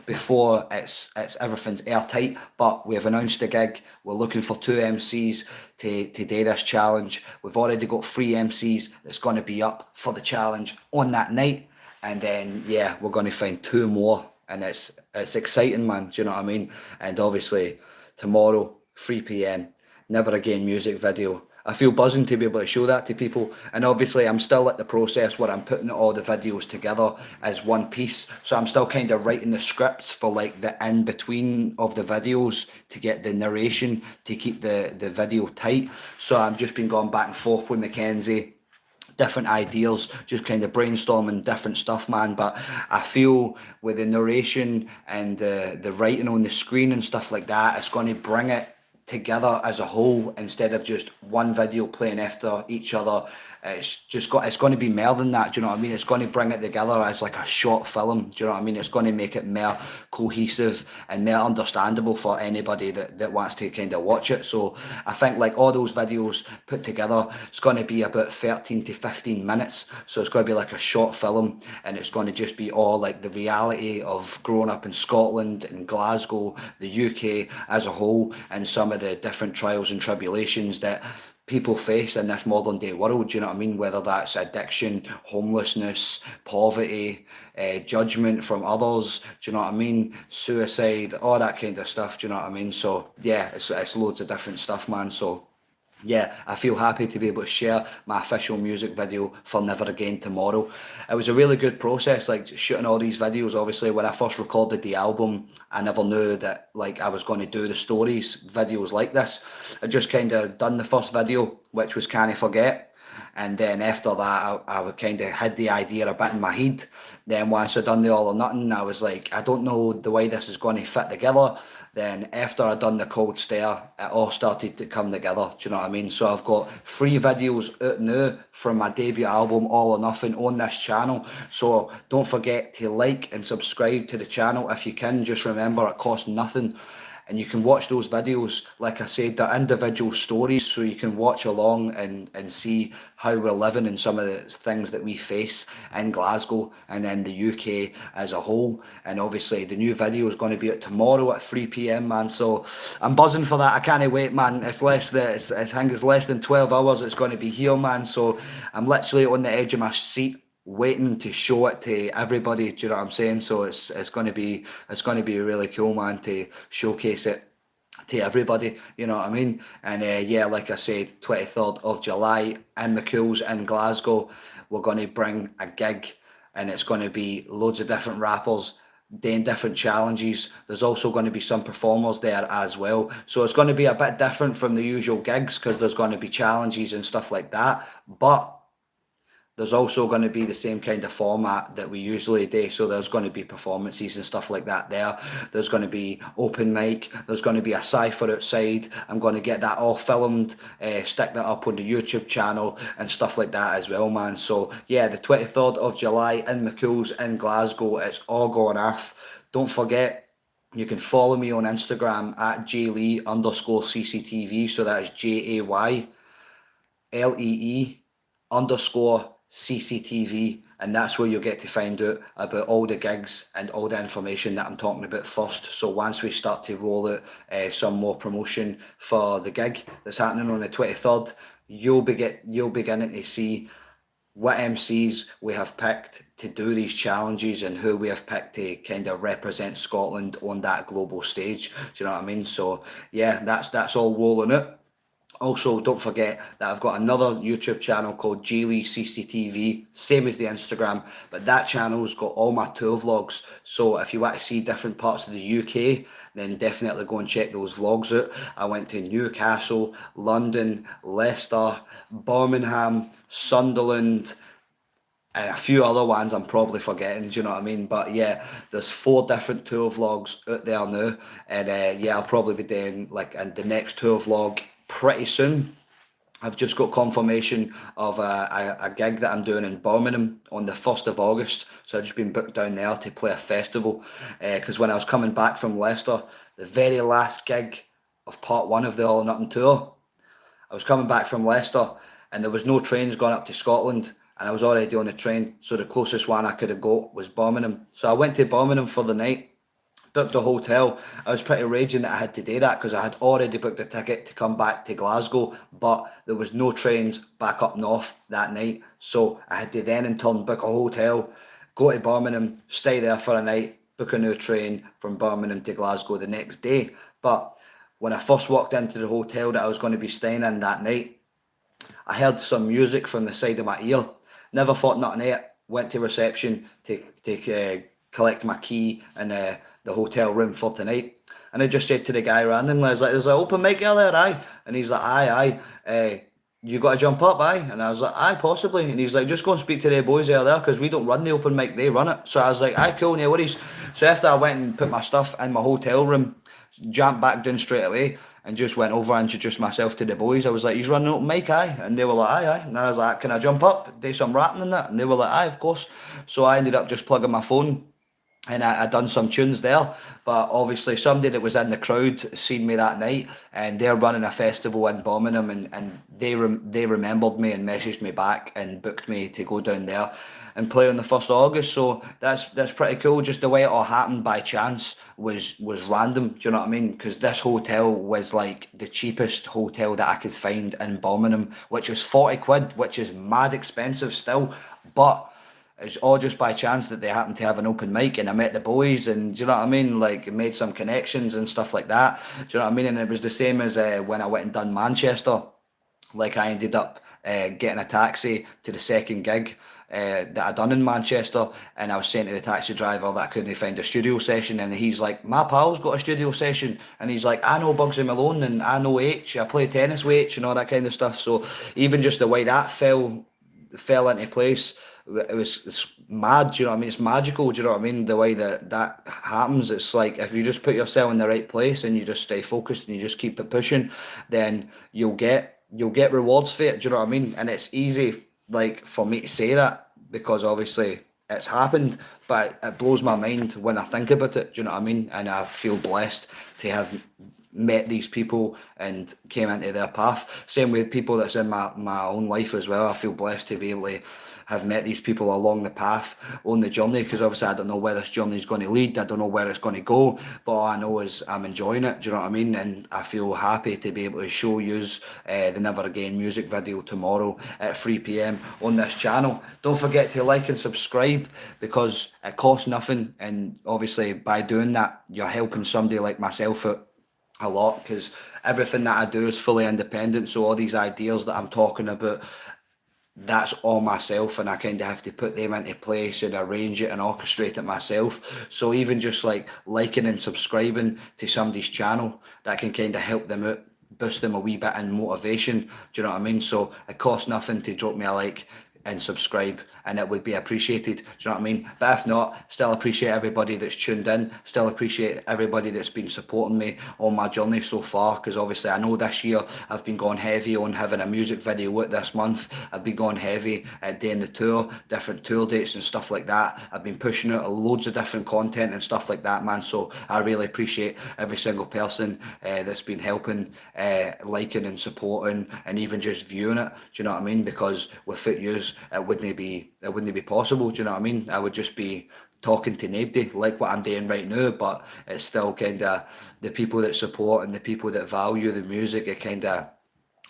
Speaker 1: before it's everything's airtight. But we've announced the gig. We're looking for 2 MCs to do this challenge. We've already got 3 MCs that's going to be up for the challenge on that night, and then yeah, we're going to find 2 more, and it's exciting, man. Do you know what I mean? And obviously tomorrow, 3 p.m, Never Again music video. I feel buzzing to be able to show that to people, and obviously I'm still at the process where I'm putting all the videos together as one piece, so I'm still kind of writing the scripts for like the in between of the videos to get the narration to keep the video tight. So I've just been going back and forth with Mackenzie, different ideas, just kind of brainstorming different stuff, man. But I feel with the narration and the writing on the screen and stuff like that, it's going to bring it together as a whole, instead of just one video playing after each other. It's going to be more than that. Do you know what I mean? It's going to bring it together as like a short film. Do you know what I mean? It's going to make it more cohesive and more understandable for anybody that wants to kind of watch it. So I think like all those videos put together, it's going to be about 13 to 15 minutes. So it's going to be like a short film, and it's going to just be all like the reality of growing up in Scotland and Glasgow, the UK as a whole, and some of the different trials and tribulations that people face in this modern day world. Do you know what I mean? Whether that's addiction, homelessness, poverty, judgment from others, do you know what I mean? Suicide, all that kind of stuff. Do you know what I mean? So yeah, it's loads of different stuff, man. So yeah, I feel happy to be able to share my official music video for Never Again tomorrow. It was a really good process, like shooting all these videos. Obviously, when I first recorded the album, I never knew that like I was going to do the stories videos like this. I just kind of done the first video, which was Can I Forget, and then after that, I would kind of had the idea a bit in my head. Then once I done the All or Nothing, I was like, I don't know the way this is going to fit together. Then after I done the Cold Stare, it all started to come together. Do you know what I mean? So I've got 3 videos out now from my debut album, All or Nothing, on this channel. So don't forget to like and subscribe to the channel if you can. Just remember, it costs nothing. And you can watch those videos, like I said, they're individual stories, so you can watch along and see how we're living and some of the things that we face in Glasgow and in the UK as a whole. And obviously the new video is going to be out tomorrow at 3 p.m, man, so I'm buzzing for that. I can't wait, man. I think it's less than 12 hours it's going to be here, man, so I'm literally on the edge of my seat waiting to show it to everybody. Do you know what I'm saying? So it's going to be really cool, man, to showcase it to everybody. You know what I mean? And yeah, like I said, 23rd of July in mchuills in Glasgow, we're going to bring a gig, and it's going to be loads of different rappers doing different challenges. There's also going to be some performers there as well. So it's going to be a bit different from the usual gigs because there's going to be challenges and stuff like that. But there's also going to be the same kind of format that we usually do. So there's going to be performances and stuff like that there. There's going to be open mic. There's going to be a cypher outside. I'm going to get that all filmed, stick that up on the YouTube channel and stuff like that as well, man. So yeah, the 23rd of July in mchuills in Glasgow. It's all going off. Don't forget, you can follow me on Instagram at jlee_cctv. So that is JAYLEE_CCTV, and that's where you'll get to find out about all the gigs and all the information that I'm talking about first. So once we start to roll out some more promotion for the gig that's happening on the 23rd, you'll beginning to see what MCs we have picked to do these challenges and who we have picked to kind of represent Scotland on that global stage. Do you know what I mean? So yeah, that's all rolling out. Also, don't forget that I've got another YouTube channel called Geely CCTV, same as the Instagram, but that channel's got all my tour vlogs. So if you want to see different parts of the UK, then definitely go and check those vlogs out. I went to Newcastle, London, Leicester, Birmingham, Sunderland, and a few other ones I'm probably forgetting, do you know what I mean? But yeah, there's 4 different tour vlogs out there now, and yeah, I'll probably be doing like the next tour vlog pretty soon. I've just got confirmation of a gig that I'm doing in Birmingham on the 1st of August. So I've just been booked down there to play a festival. Because when I was coming back from Leicester, the very last gig of part 1 of the All or Nothing tour, I was coming back from Leicester and there was no trains going up to Scotland, and I was already on the train. So the closest one I could have got was Birmingham. So I went to Birmingham for the night, booked a hotel. I was pretty raging that I had to do that because I had already booked a ticket to come back to Glasgow, but there was no trains back up north that night. So I had to then in turn book a hotel, go to Birmingham, stay there for a night, book a new train from Birmingham to Glasgow the next day. But when I first walked into the hotel that I was going to be staying in that night, I heard some music from the side of my ear. Never thought nothing of it. Went to reception to collect my key and the hotel room for tonight. And I just said to the guy randomly, I was like, "There's an open mic earlier, aye?" And he's like, "Aye, aye. You got to jump up, aye?" And I was like, "Aye, possibly." And he's like, "Just go and speak to the boys there because we don't run the open mic, they run it." So I was like, "Aye, cool, no worries." So after I went and put my stuff in my hotel room, jumped back down straight away and just went over and introduced myself to the boys. I was like, "He's running open mic, aye?" And they were like, "Aye, aye." And I was like, "Can I jump up, do some rapping and that?" And they were like, "Aye, of course." So I ended up just plugging my phone and I done some tunes there. But obviously somebody that was in the crowd seen me that night, and they're running a festival in Birmingham, and they remembered me and messaged me back and booked me to go down there and play on the 1st of August. So that's pretty cool. Just the way it all happened by chance was random. Do you know what I mean? Because this hotel was like the cheapest hotel that I could find in Birmingham, which was 40 quid, which is mad expensive still. But it's all just by chance that they happened to have an open mic, and I met the boys, and do you know what I mean? Like, made some connections and stuff like that. Do you know what I mean? And it was the same as when I went and done Manchester. Like I ended up getting a taxi to the second gig that I done in Manchester, and I was saying to the taxi driver that I couldn't find a studio session, and he's like, "My pal's got a studio session," and he's like, "I know Bugsy Malone, and I know H. I play tennis with H, and all that kind of stuff." So even just the way that fell into place, it's mad. Do you know what I mean? It's magical. Do you know what I mean? The way that happens, it's like if you just put yourself in the right place and you just stay focused and you just keep it pushing, then you'll get rewards for it. Do you know what I mean? And it's easy, like for me to say that because obviously it's happened, but it blows my mind when I think about it. Do you know what I mean? And I feel blessed to have met these people and came into their path. Same with people that's in my own life as well. I feel blessed to be able to have met these people along the path on the journey, because obviously I don't know where this journey is going to lead. I don't know where it's going to go, but all I know is I'm enjoying it. Do you know what I mean? And I feel happy to be able to show you the Never Again music video tomorrow at 3 p.m. on this channel. Don't forget to like and subscribe because it costs nothing, and obviously by doing that you're helping somebody like myself out a lot, because everything that I do is fully independent. So all these ideas that I'm talking about, that's all myself, and I kind of have to put them into place and arrange it and orchestrate it myself. So even just like liking and subscribing to somebody's channel, that can kind of help them out, boost them a wee bit in motivation. Do you know what I mean? So it costs nothing to drop me a like and subscribe, and it would be appreciated. Do you know what I mean? But if not, still appreciate everybody that's tuned in. Still appreciate everybody that's been supporting me on my journey so far. Because obviously, I know this year I've been going heavy on having a music video with this month. I've been going heavy at doing the tour, different tour dates and stuff like that. I've been pushing out loads of different content and stuff like that, man. So I really appreciate every single person that's been helping, liking and supporting, and even just viewing it. Do you know what I mean? Because without yous, it wouldn't be possible. Do you know what I mean? I would just be talking to nobody like what I'm doing right now. But it's still kind of the people that support and the people that value the music. It kind of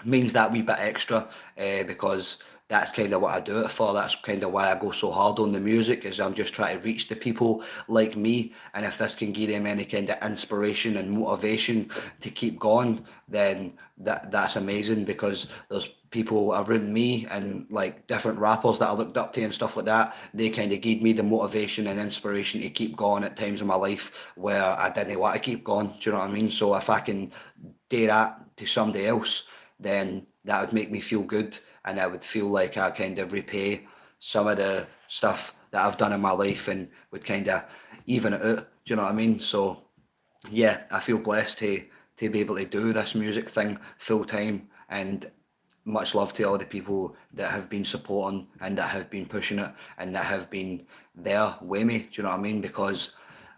Speaker 1: means that wee bit extra, because that's kind of what I do it for. That's kind of why I go so hard on the music, is I'm just trying to reach the people like me. And if this can give them any kind of inspiration and motivation to keep going, then that's amazing, because there's people around me and like different rappers that I looked up to and stuff like that. They kind of gave me the motivation and inspiration to keep going at times in my life where I didn't want to keep going. Do you know what I mean? So if I can do that to somebody else, then that would make me feel good, and I would feel like I kind of repay some of the stuff that I've done in my life and would kind of even it out. Do you know what I mean? So yeah, I feel blessed to be able to do this music thing full time, and much love to all the people that have been supporting and that have been pushing it and that have been there with me. Do you know what I mean? Because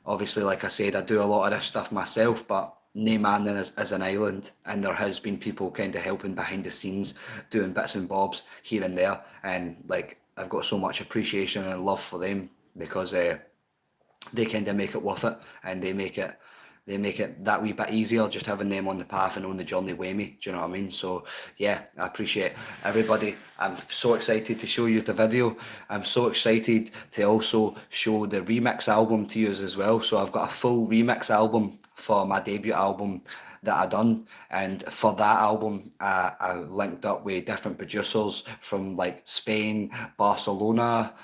Speaker 1: obviously, like I said, I do a lot of this stuff myself, but no man is an island, and there has been people kind of helping behind the scenes, doing bits and bobs here and there, and like I've got so much appreciation and love for them, because they kind of make it worth it, and they make it that wee bit easier just having them on the path and on the journey with me. Do you know what I mean? So yeah, I appreciate everybody. I'm so excited to show you the video. I'm so excited to also show the remix album to you as well. So I've got a full remix album for my debut album that I done, and for that album I linked up with different producers from like Spain, Barcelona,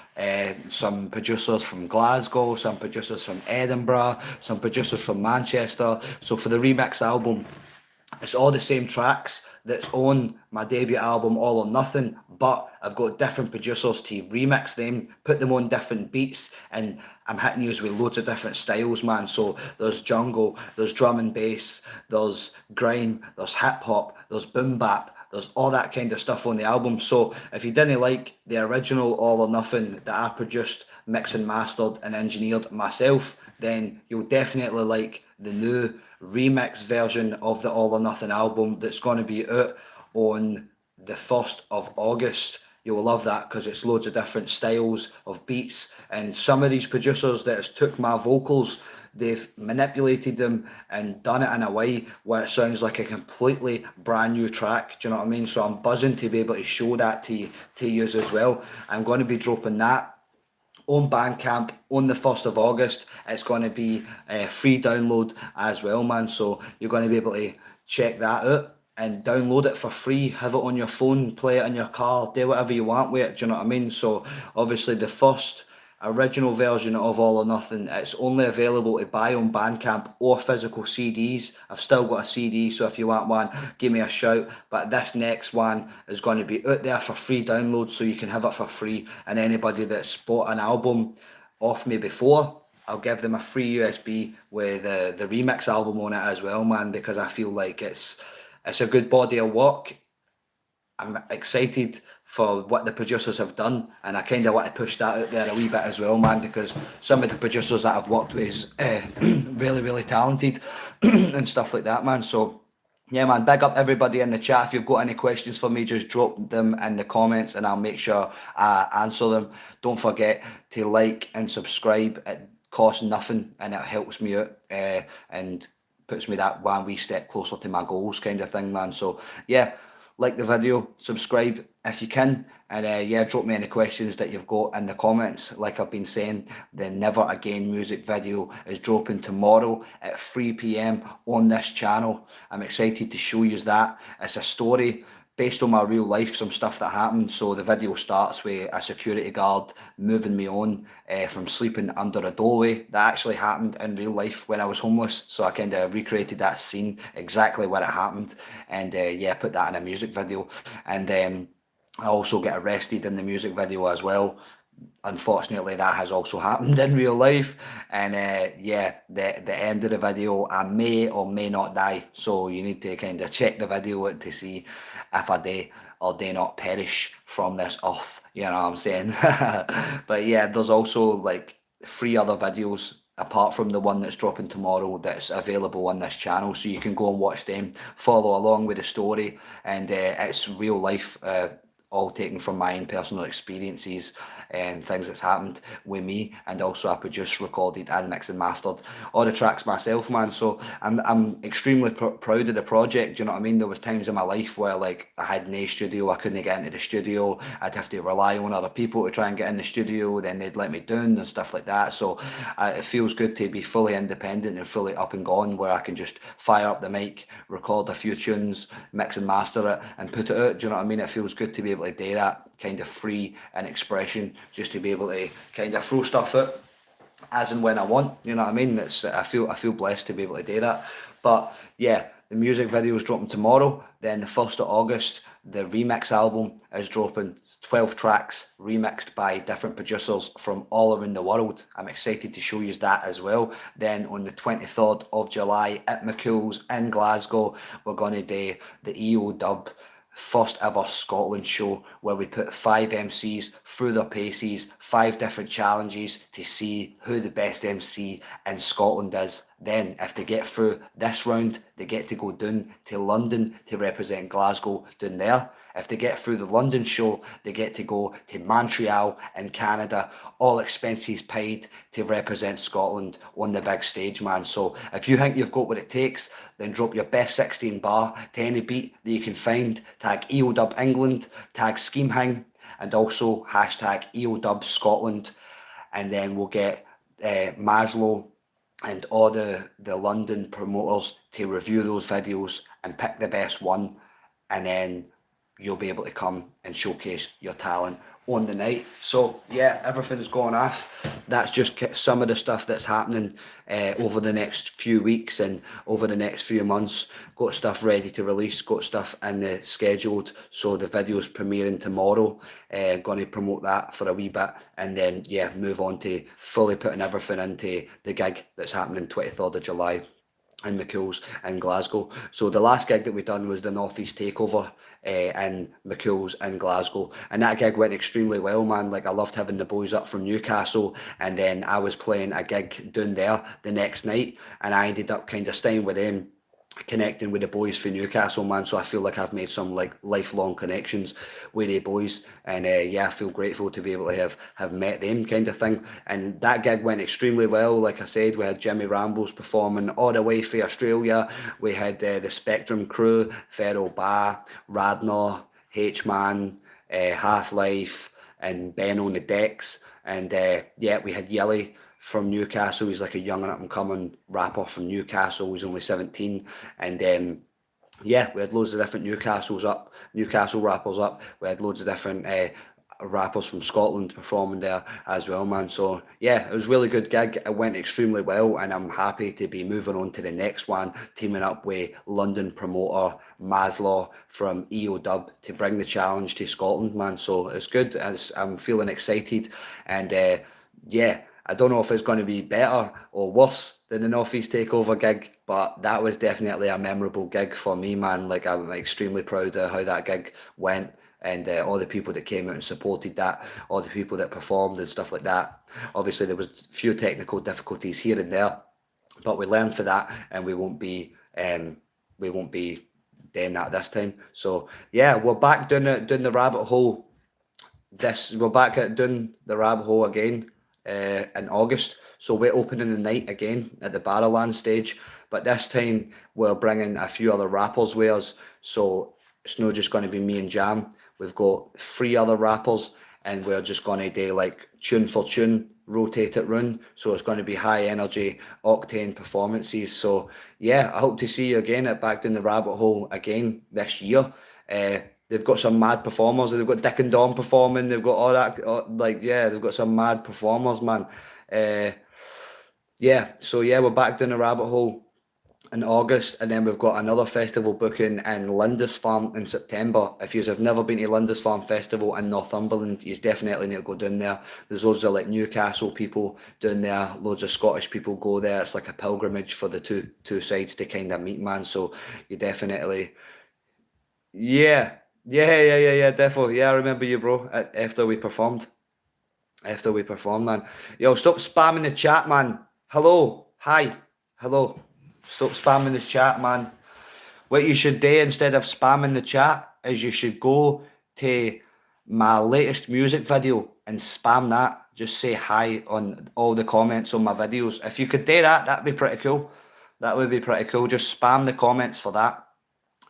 Speaker 1: some producers from Glasgow, some producers from Edinburgh, some producers from Manchester. So for the remix album, it's all the same tracks that's on my debut album, All or Nothing, but I've got different producers to remix them, put them on different beats, and I'm hitting you with loads of different styles, man. So there's jungle, there's drum and bass, there's grime, there's hip hop, there's boom bap, there's all that kind of stuff on the album. So if you didn't like the original All or Nothing that I produced, mixed and mastered and engineered myself, then you'll definitely like the new remix version of the All or Nothing album that's going to be out on the 1st of August. You'll love that because it's loads of different styles of beats, and some of these producers that has took my vocals, they've manipulated them and done it in a way where it sounds like a completely brand new track. Do you know what I mean? So I'm buzzing to be able to show that to you as well. I'm going to be dropping that on Bandcamp on the 1st of August. It's going to be a free download as well, man. So you're going to be able to check that out. and download it for free, have it on your phone, play it in your car, do whatever you want with it, do you know what I mean? So obviously the first original version of All or Nothing, it's only available to buy on Bandcamp or physical CDs. I've still got a CD, so if you want one, give me a shout. But this next one is going to be out there for free download, so you can have it for free. And anybody that's bought an album off me before, I'll give them a free USB with the remix album on it as well, man, because I feel like it's a good body of work. I'm excited for what the producers have done, and I kind of want to push that out there a wee bit as well, man, because some of the producers that I've worked with is really, really talented and stuff like that, man. So, yeah, man, big up everybody in the chat. If you've got any questions for me, just drop them in the comments and I'll make sure I answer them. Don't forget to like and subscribe. It costs nothing and it helps me out and puts me that one wee step closer to my goals kind of thing, man. So, yeah, like the video, subscribe if you can, and yeah, drop me any questions that you've got in the comments. Like I've been saying, the Never Again music video is dropping tomorrow at 3 p.m. on this channel. I'm excited to show you that. It's a story based on my real life, some stuff that happened. So the video starts with a security guard moving me on from sleeping under a doorway. That actually happened in real life when I was homeless. So I kind of recreated that scene exactly where it happened, and yeah, put that in a music video. And I also get arrested in the music video as well. Unfortunately, that has also happened in real life, and yeah, the end of the video, I may or may not die, so you need to kind of check the video out to see if I do or do not perish from this earth, you know what I'm saying? But yeah, there's also like 3 other videos apart from the one that's dropping tomorrow that's available on this channel, so you can go and watch them, follow along with the story, and it's real life, all taken from my own personal experiences and things that's happened with me. And also I produced, recorded and mixed and mastered all the tracks myself, man. So I'm extremely proud of the project, do you know what I mean? There was times in my life where like I had no studio, I couldn't get into the studio, I'd have to rely on other people to try and get in the studio, then they'd let me down and stuff like that. So it feels good to be fully independent and fully up and gone, where I can just fire up the mic, record a few tunes, mix and master it and put it out, do you know what I mean? It feels good to be able to do that kind of free in expression, just to be able to kind of throw stuff out as and when I want, you know what I mean? It's I feel blessed to be able to do that. But yeah, the music video is dropping tomorrow. Then the 1st of August, the remix album is dropping. 12 tracks remixed by different producers from all around the world. I'm excited to show you that as well. Then on the 23rd of July at mchuills in Glasgow, we're going to do the EO Dub first ever Scotland show, where we put 5 MCs through their paces, 5 different challenges to see who the best MC in Scotland is. Then if they get through this round, they get to go down to London to represent Glasgow down there. If they get through the London show, they get to go to Montreal in Canada, all expenses paid, to represent Scotland on the big stage, man. So if you think you've got what it takes, then drop your best 16 bar to any beat that you can find, tag EODub England, tag Scheme Hang, and also hashtag EODub Scotland, and then we'll get Maslow and all the London promoters to review those videos and pick the best one, and then you'll be able to come and showcase your talent on the night. So yeah, everything's going off. That's just some of the stuff that's happening over the next few weeks and over the next few months. Got stuff ready to release, got stuff in the scheduled. So the video's premiering tomorrow. Going to promote that for a wee bit, and then yeah, move on to fully putting everything into the gig that's happening 23rd of July in mchuills in Glasgow. So the last gig that we done was the North East Takeover in mchuills in Glasgow, and that gig went extremely well, man. Like I loved having the boys up from Newcastle, and then I was playing a gig down there the next night, and I ended up kind of staying with them, connecting with the boys for Newcastle, man. So I feel like I've made some like lifelong connections with the boys, and yeah, I feel grateful to be able to have met them, kind of thing. And that gig went extremely well. Like I said, we had Jimmy Rambles performing all the way for Australia. We had the Spectrum crew, Feral Bar, Radnor, H-Man, Half Life, and Ben on the decks. And yeah, we had Yelly from Newcastle. He's like a young and up and coming rapper from Newcastle. He's only 17, and yeah, we had loads of different Newcastle rappers up. We had loads of different rappers from Scotland performing there as well, man. So yeah, it was a really good gig. It went extremely well, and I'm happy to be moving on to the next one, teaming up with London promoter Maslaw from Dub to bring the challenge to Scotland, man. So it's good. As I'm feeling excited, and yeah, I don't know if it's going to be better or worse than the Northeast Takeover gig, but that was definitely a memorable gig for me, man. Like, I'm extremely proud of how that gig went, and all the people that came out and supported that, all the people that performed and stuff like that. Obviously, there was a few technical difficulties here and there, but we learned for that, and we won't be doing that this time. So yeah, we're back down the rabbit hole. We're back at doing the rabbit hole again in August. So we're opening the night again at the Barrowland stage, but this time we're bringing a few other rappers with us. So it's not just going to be me and Jam. We've got three other rappers, and we're just going to do like tune for tune, rotate it round. So it's going to be high energy, octane performances. So yeah, I hope to see you again at Back Down the Rabbit Hole again this year. Uh, they've got some mad performers. They've got Dick and Dom performing. They've got all that. Like, yeah, they've got some mad performers, man. Uh, yeah, so yeah, we're back down the rabbit hole in August, and then we've got another festival booking in Lindisfarne in September. If you have never been to Lindisfarne Festival in Northumberland, you definitely need to go down there. There's loads of like Newcastle people down there, loads of Scottish people go there. It's like a pilgrimage for the two sides to kind of meet, man. So you definitely, yeah, yeah, definitely. Yeah, I remember you, bro. After we performed, man. Yo, stop spamming the chat, man. Hello, hi, hello. Stop spamming the chat, man. What you should do instead of spamming the chat is you should go to my latest music video and spam that. Just say hi on all the comments on my videos. If you could do that, that'd be pretty cool. That would be pretty cool. Just spam the comments for that.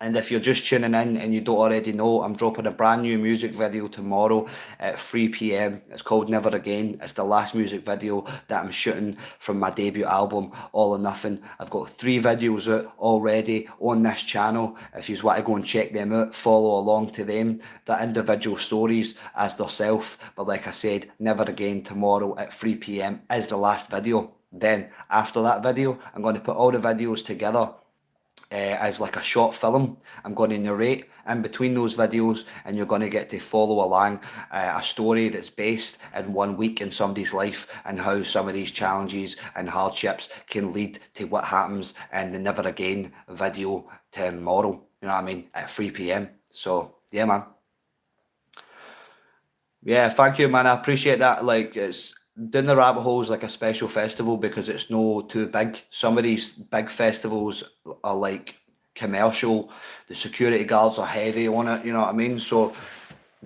Speaker 1: And if you're just tuning in and you don't already know, I'm dropping a brand new music video tomorrow at 3 p.m. It's called Never Again. It's the last music video that I'm shooting from my debut album, All or Nothing. I've got 3 videos out already on this channel. If you want to go and check them out, follow along to them. The individual stories as themselves. But like I said, Never Again tomorrow at 3 p.m. is the last video. Then after that video, I'm going to put all the videos together as like a short film. I'm going to narrate in between those videos, and you're going to get to follow along a story that's based in 1 week in somebody's life, and how some of these challenges and hardships can lead to what happens in the Never Again video tomorrow. You know what I mean? At 3 p.m. So yeah, man. Yeah, thank you, man. I appreciate that. Like, it's doing the rabbit hole is like a special festival because it's no too big. Some of these big festivals are like commercial. The security guards are heavy on it. You know what I mean? So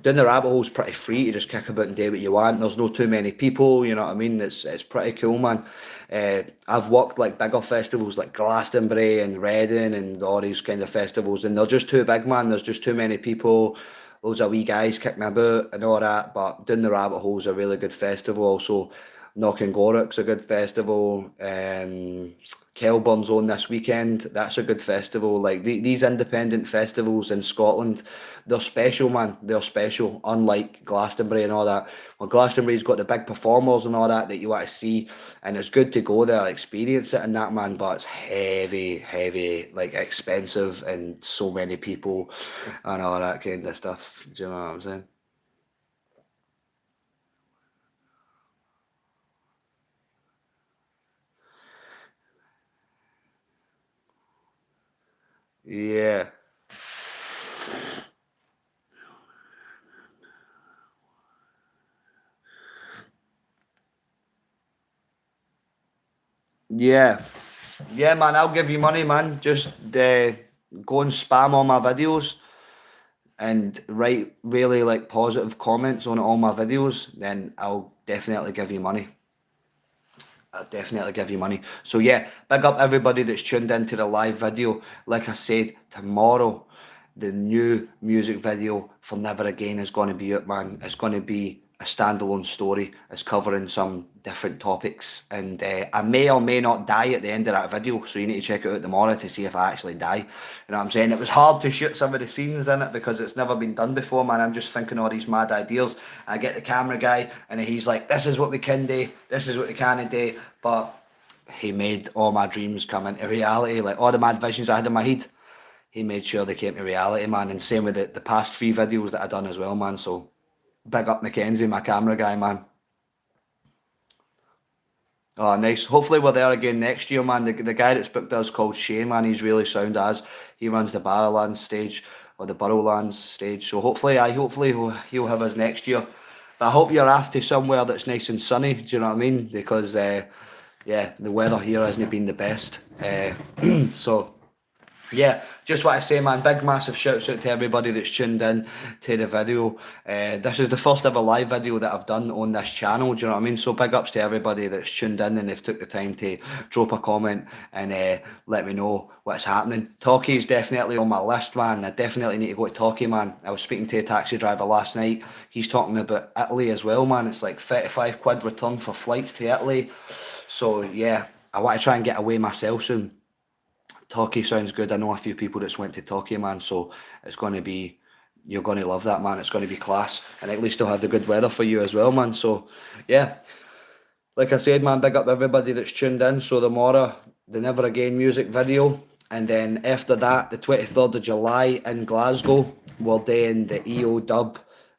Speaker 1: doing the rabbit hole's pretty free to just kick about and do what you want. There's no too many people. You know what I mean? It's pretty cool, man. I've worked like bigger festivals like Glastonbury and Reading and all these kind of festivals, and they're just too big, man. There's just too many people, loads of wee guys kicking about and all that. But doing the rabbit hole's a really good festival. Also, Knocking Gorrick's a good festival. Kelburn's on this weekend. That's a good festival. Like these independent festivals in Scotland, they're special, man. They're special. Unlike Glastonbury and all that. Well, Glastonbury's got the big performers and all that that you want to see, and it's good to go there, experience it and that, man. But it's heavy, like expensive, and so many people and all that kind of stuff. Do you know what I'm saying? Yeah. Yeah. Yeah, man, I'll give you money, man. Just go and spam all my videos and write really like positive comments on all my videos, then I'll definitely give you money. I'll definitely give you money. So yeah, big up everybody that's tuned into the live video. Like I said, tomorrow the new music video for Never Again is going to be out, man. It's going to be a standalone story. It's covering some different topics, and I may or may not die at the end of that video, so you need to check it out tomorrow to see if I actually die. You know what I'm saying? It was hard to shoot some of the scenes in it because it's never been done before, man. I'm just thinking all these mad ideas. I get the camera guy, and he's like, this is what we can do, this is what we can't do, but he made all my dreams come into reality. Like all the mad visions I had in my head, he made sure they came to reality, man. And same with the past 3 videos that I done as well, man. So big up Mackenzie, my camera guy, man. Oh, nice. Hopefully we're there again next year, man. The guy that's booked us called Shane, man. He's really sound as. He runs the Barrowlands stage or the Burrowlands stage. So hopefully he'll have us next year. But I hope you're off to somewhere that's nice and sunny. Do you know what I mean? Because yeah, the weather here hasn't been the best. So yeah, just what I say, man. Big massive shouts out to everybody that's tuned in to the video. This is the first ever live video that I've done on this channel. Do you know what I mean? So big ups to everybody that's tuned in and they've took the time to drop a comment and let me know what's happening. Torquay is definitely on my list, man. I definitely need to go to Torquay, man. I was speaking to a taxi driver last night. He's talking about Italy as well, man. It's like 35 quid return for flights to Italy. So yeah, I want to try and get away myself soon. Torquay sounds good. I know a few people that's went to Torquay, man, so it's going to be, you're going to love that, man. It's going to be class, and at least they'll have the good weather for you as well, man. So, yeah, like I said, man, big up everybody that's tuned in. So tomorrow, the Never Again music video, and then after that, the 23rd of July in Glasgow, we're doing the EO Dub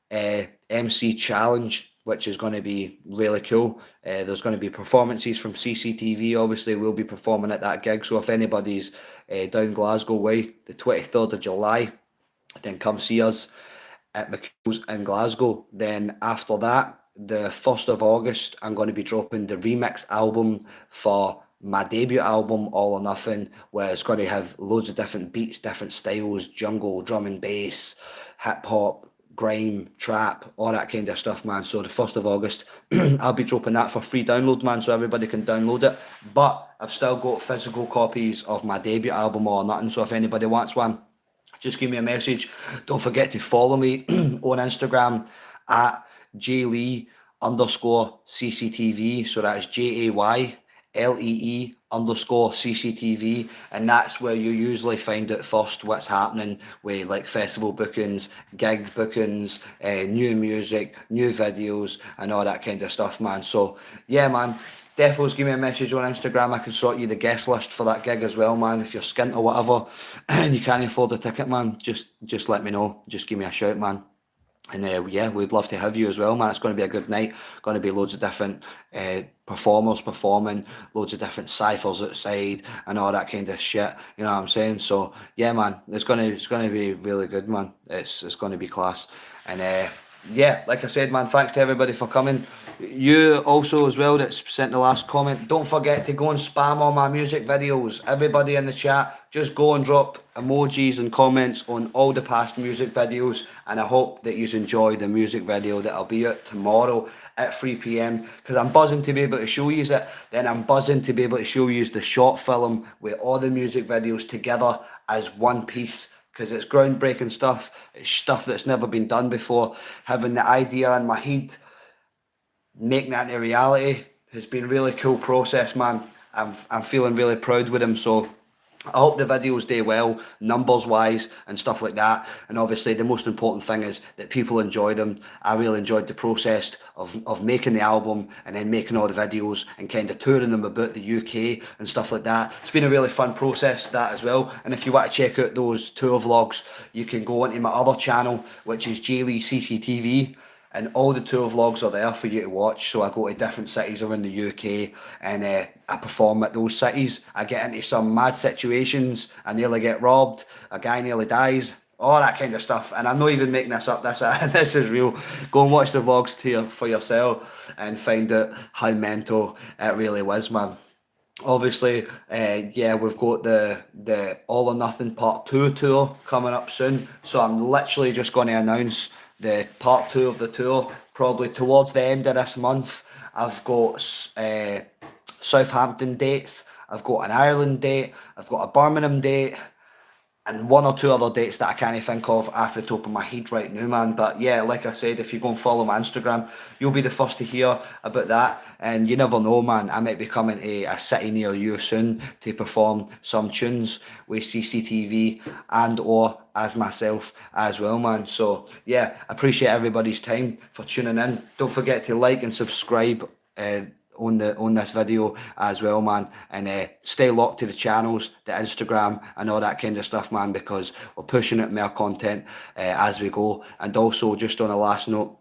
Speaker 1: MC Challenge, which is going to be really cool. There's going to be performances from CCTV. Obviously, we'll be performing at that gig. So if anybody's down Glasgow way, the 23rd of July, then come see us at mchuills in Glasgow. Then after that, the 1st of August, I'm going to be dropping the remix album for my debut album, All or Nothing, where it's going to have loads of different beats, different styles, jungle, drum and bass, hip hop, grime, trap, all that kind of stuff, man. So the 1st of August, I'll be dropping that for free download, man, so everybody can download it. But I've still got physical copies of my debut album, All or Nothing, so if anybody wants one, just give me a message. Don't forget to follow me on Instagram at jaylee_CCTV. So that's JAYLEE_CCTV, and that's where you usually find out first what's happening with like festival bookings, gig bookings, new music, new videos, and all that kind of stuff, man. So yeah, man. Defos, give me a message on Instagram. I can sort you the guest list for that gig as well, man. If you're skint or whatever and you can't afford a ticket, man, just let me know. Just give me a shout, man. And yeah, we'd love to have you as well, man. It's going to be a good night. Going to be loads of different performers performing, loads of different ciphers outside, and all that kind of shit. You know what I'm saying? So yeah, man, it's gonna be really good, man. It's going to be class. And yeah, like I said, man, thanks to everybody for coming. You also as well that's sent the last comment. Don't forget to go and spam all my music videos. Everybody in the chat, just go and drop emojis and comments on all the past music videos. And I hope that you enjoy the music video that I'll be at tomorrow at 3 p.m. because I'm buzzing to be able to show you it. Then I'm buzzing to be able to show you the short film with all the music videos together as one piece, because it's groundbreaking stuff. It's stuff that's never been done before. Having the idea in my head, making that into reality has been a really cool process, man. I'm feeling really proud with him. So I hope the videos do well, numbers wise and stuff like that. And obviously the most important thing is that people enjoy them. I really enjoyed the process of making the album and then making all the videos and kind of touring them about the UK and stuff like that. It's been a really fun process, that as well. And if you want to check out those tour vlogs, you can go onto my other channel, which is Jaylee CCTV. And all the tour vlogs are there for you to watch. So I go to different cities around the UK and I perform at those cities. I get into some mad situations. I nearly get robbed. A guy nearly dies. All that kind of stuff. And I'm not even making this up. This is real. Go and watch the vlogs for yourself and find out how mental it really was, man. Obviously, yeah, we've got the All or Nothing Part 2 tour coming up soon. So I'm literally just going to announce the part 2 of the tour probably towards the end of this month. I've got Southampton dates, I've got an Ireland date, I've got a Birmingham date, and one or two other dates that I can't think of off the top of my head right now, man. But yeah, like I said, if you go and follow my Instagram, you'll be the first to hear about that. And you never know, man. I might be coming to a city near you soon to perform some tunes with CCTV and or as myself as well, man. So yeah, appreciate everybody's time for tuning in. Don't forget to like and subscribe. On this video as well, man, and stay locked to the channels, the Instagram and all that kind of stuff, man, because we're pushing out more content as we go. And also, just on a last note,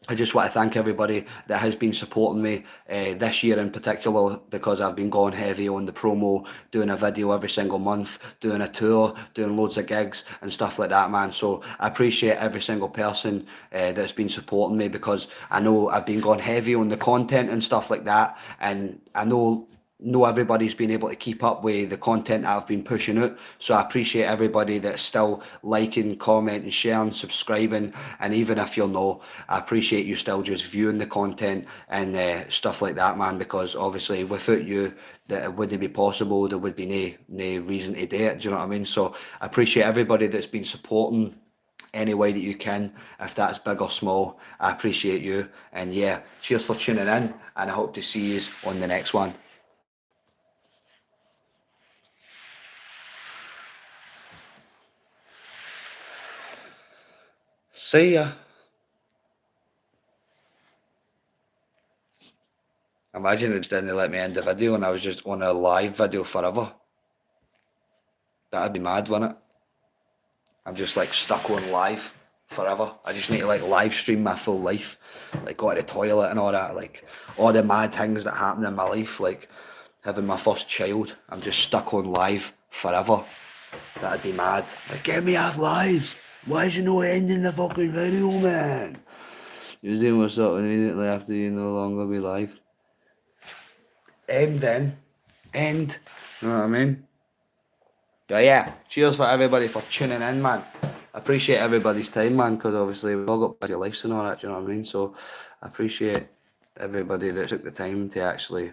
Speaker 1: I just want to thank everybody that has been supporting me this year in particular, because I've been going heavy on the promo, doing a video every single month, doing a tour, doing loads of gigs and stuff like that, man. So I appreciate every single person that's been supporting me, because I know I've been going heavy on the content and stuff like that, and I know everybody's been able to keep up with the content I've been pushing out. So I appreciate everybody that's still liking, commenting, sharing, subscribing, and even if you're not, I appreciate you still just viewing the content and stuff like that, man, because obviously without you, that it wouldn't be possible. There would be no reason to do it. Do you know what I mean? So I appreciate everybody that's been supporting any way that you can, if that's big or small. I appreciate you, and yeah, cheers for tuning in, and I hope to see you on the next one. See ya. Imagine it just didn't let me end the video and I was just on a live video forever. That'd be mad, wouldn't it? I'm just like stuck on live forever. I just need to like live stream my full life, like go to the toilet and all that, like all the mad things that happen in my life, like having my first child. I'm just stuck on live forever. That'd be mad. Like, get me off live. Why is you no ending the fucking video, man? You're doing what's up immediately after you no longer be live. End then. End. You know what I mean? But yeah, cheers for everybody for tuning in, man. I appreciate everybody's time, man, because obviously we've all got busy lives and all that, do you know what I mean? So I appreciate everybody that took the time to actually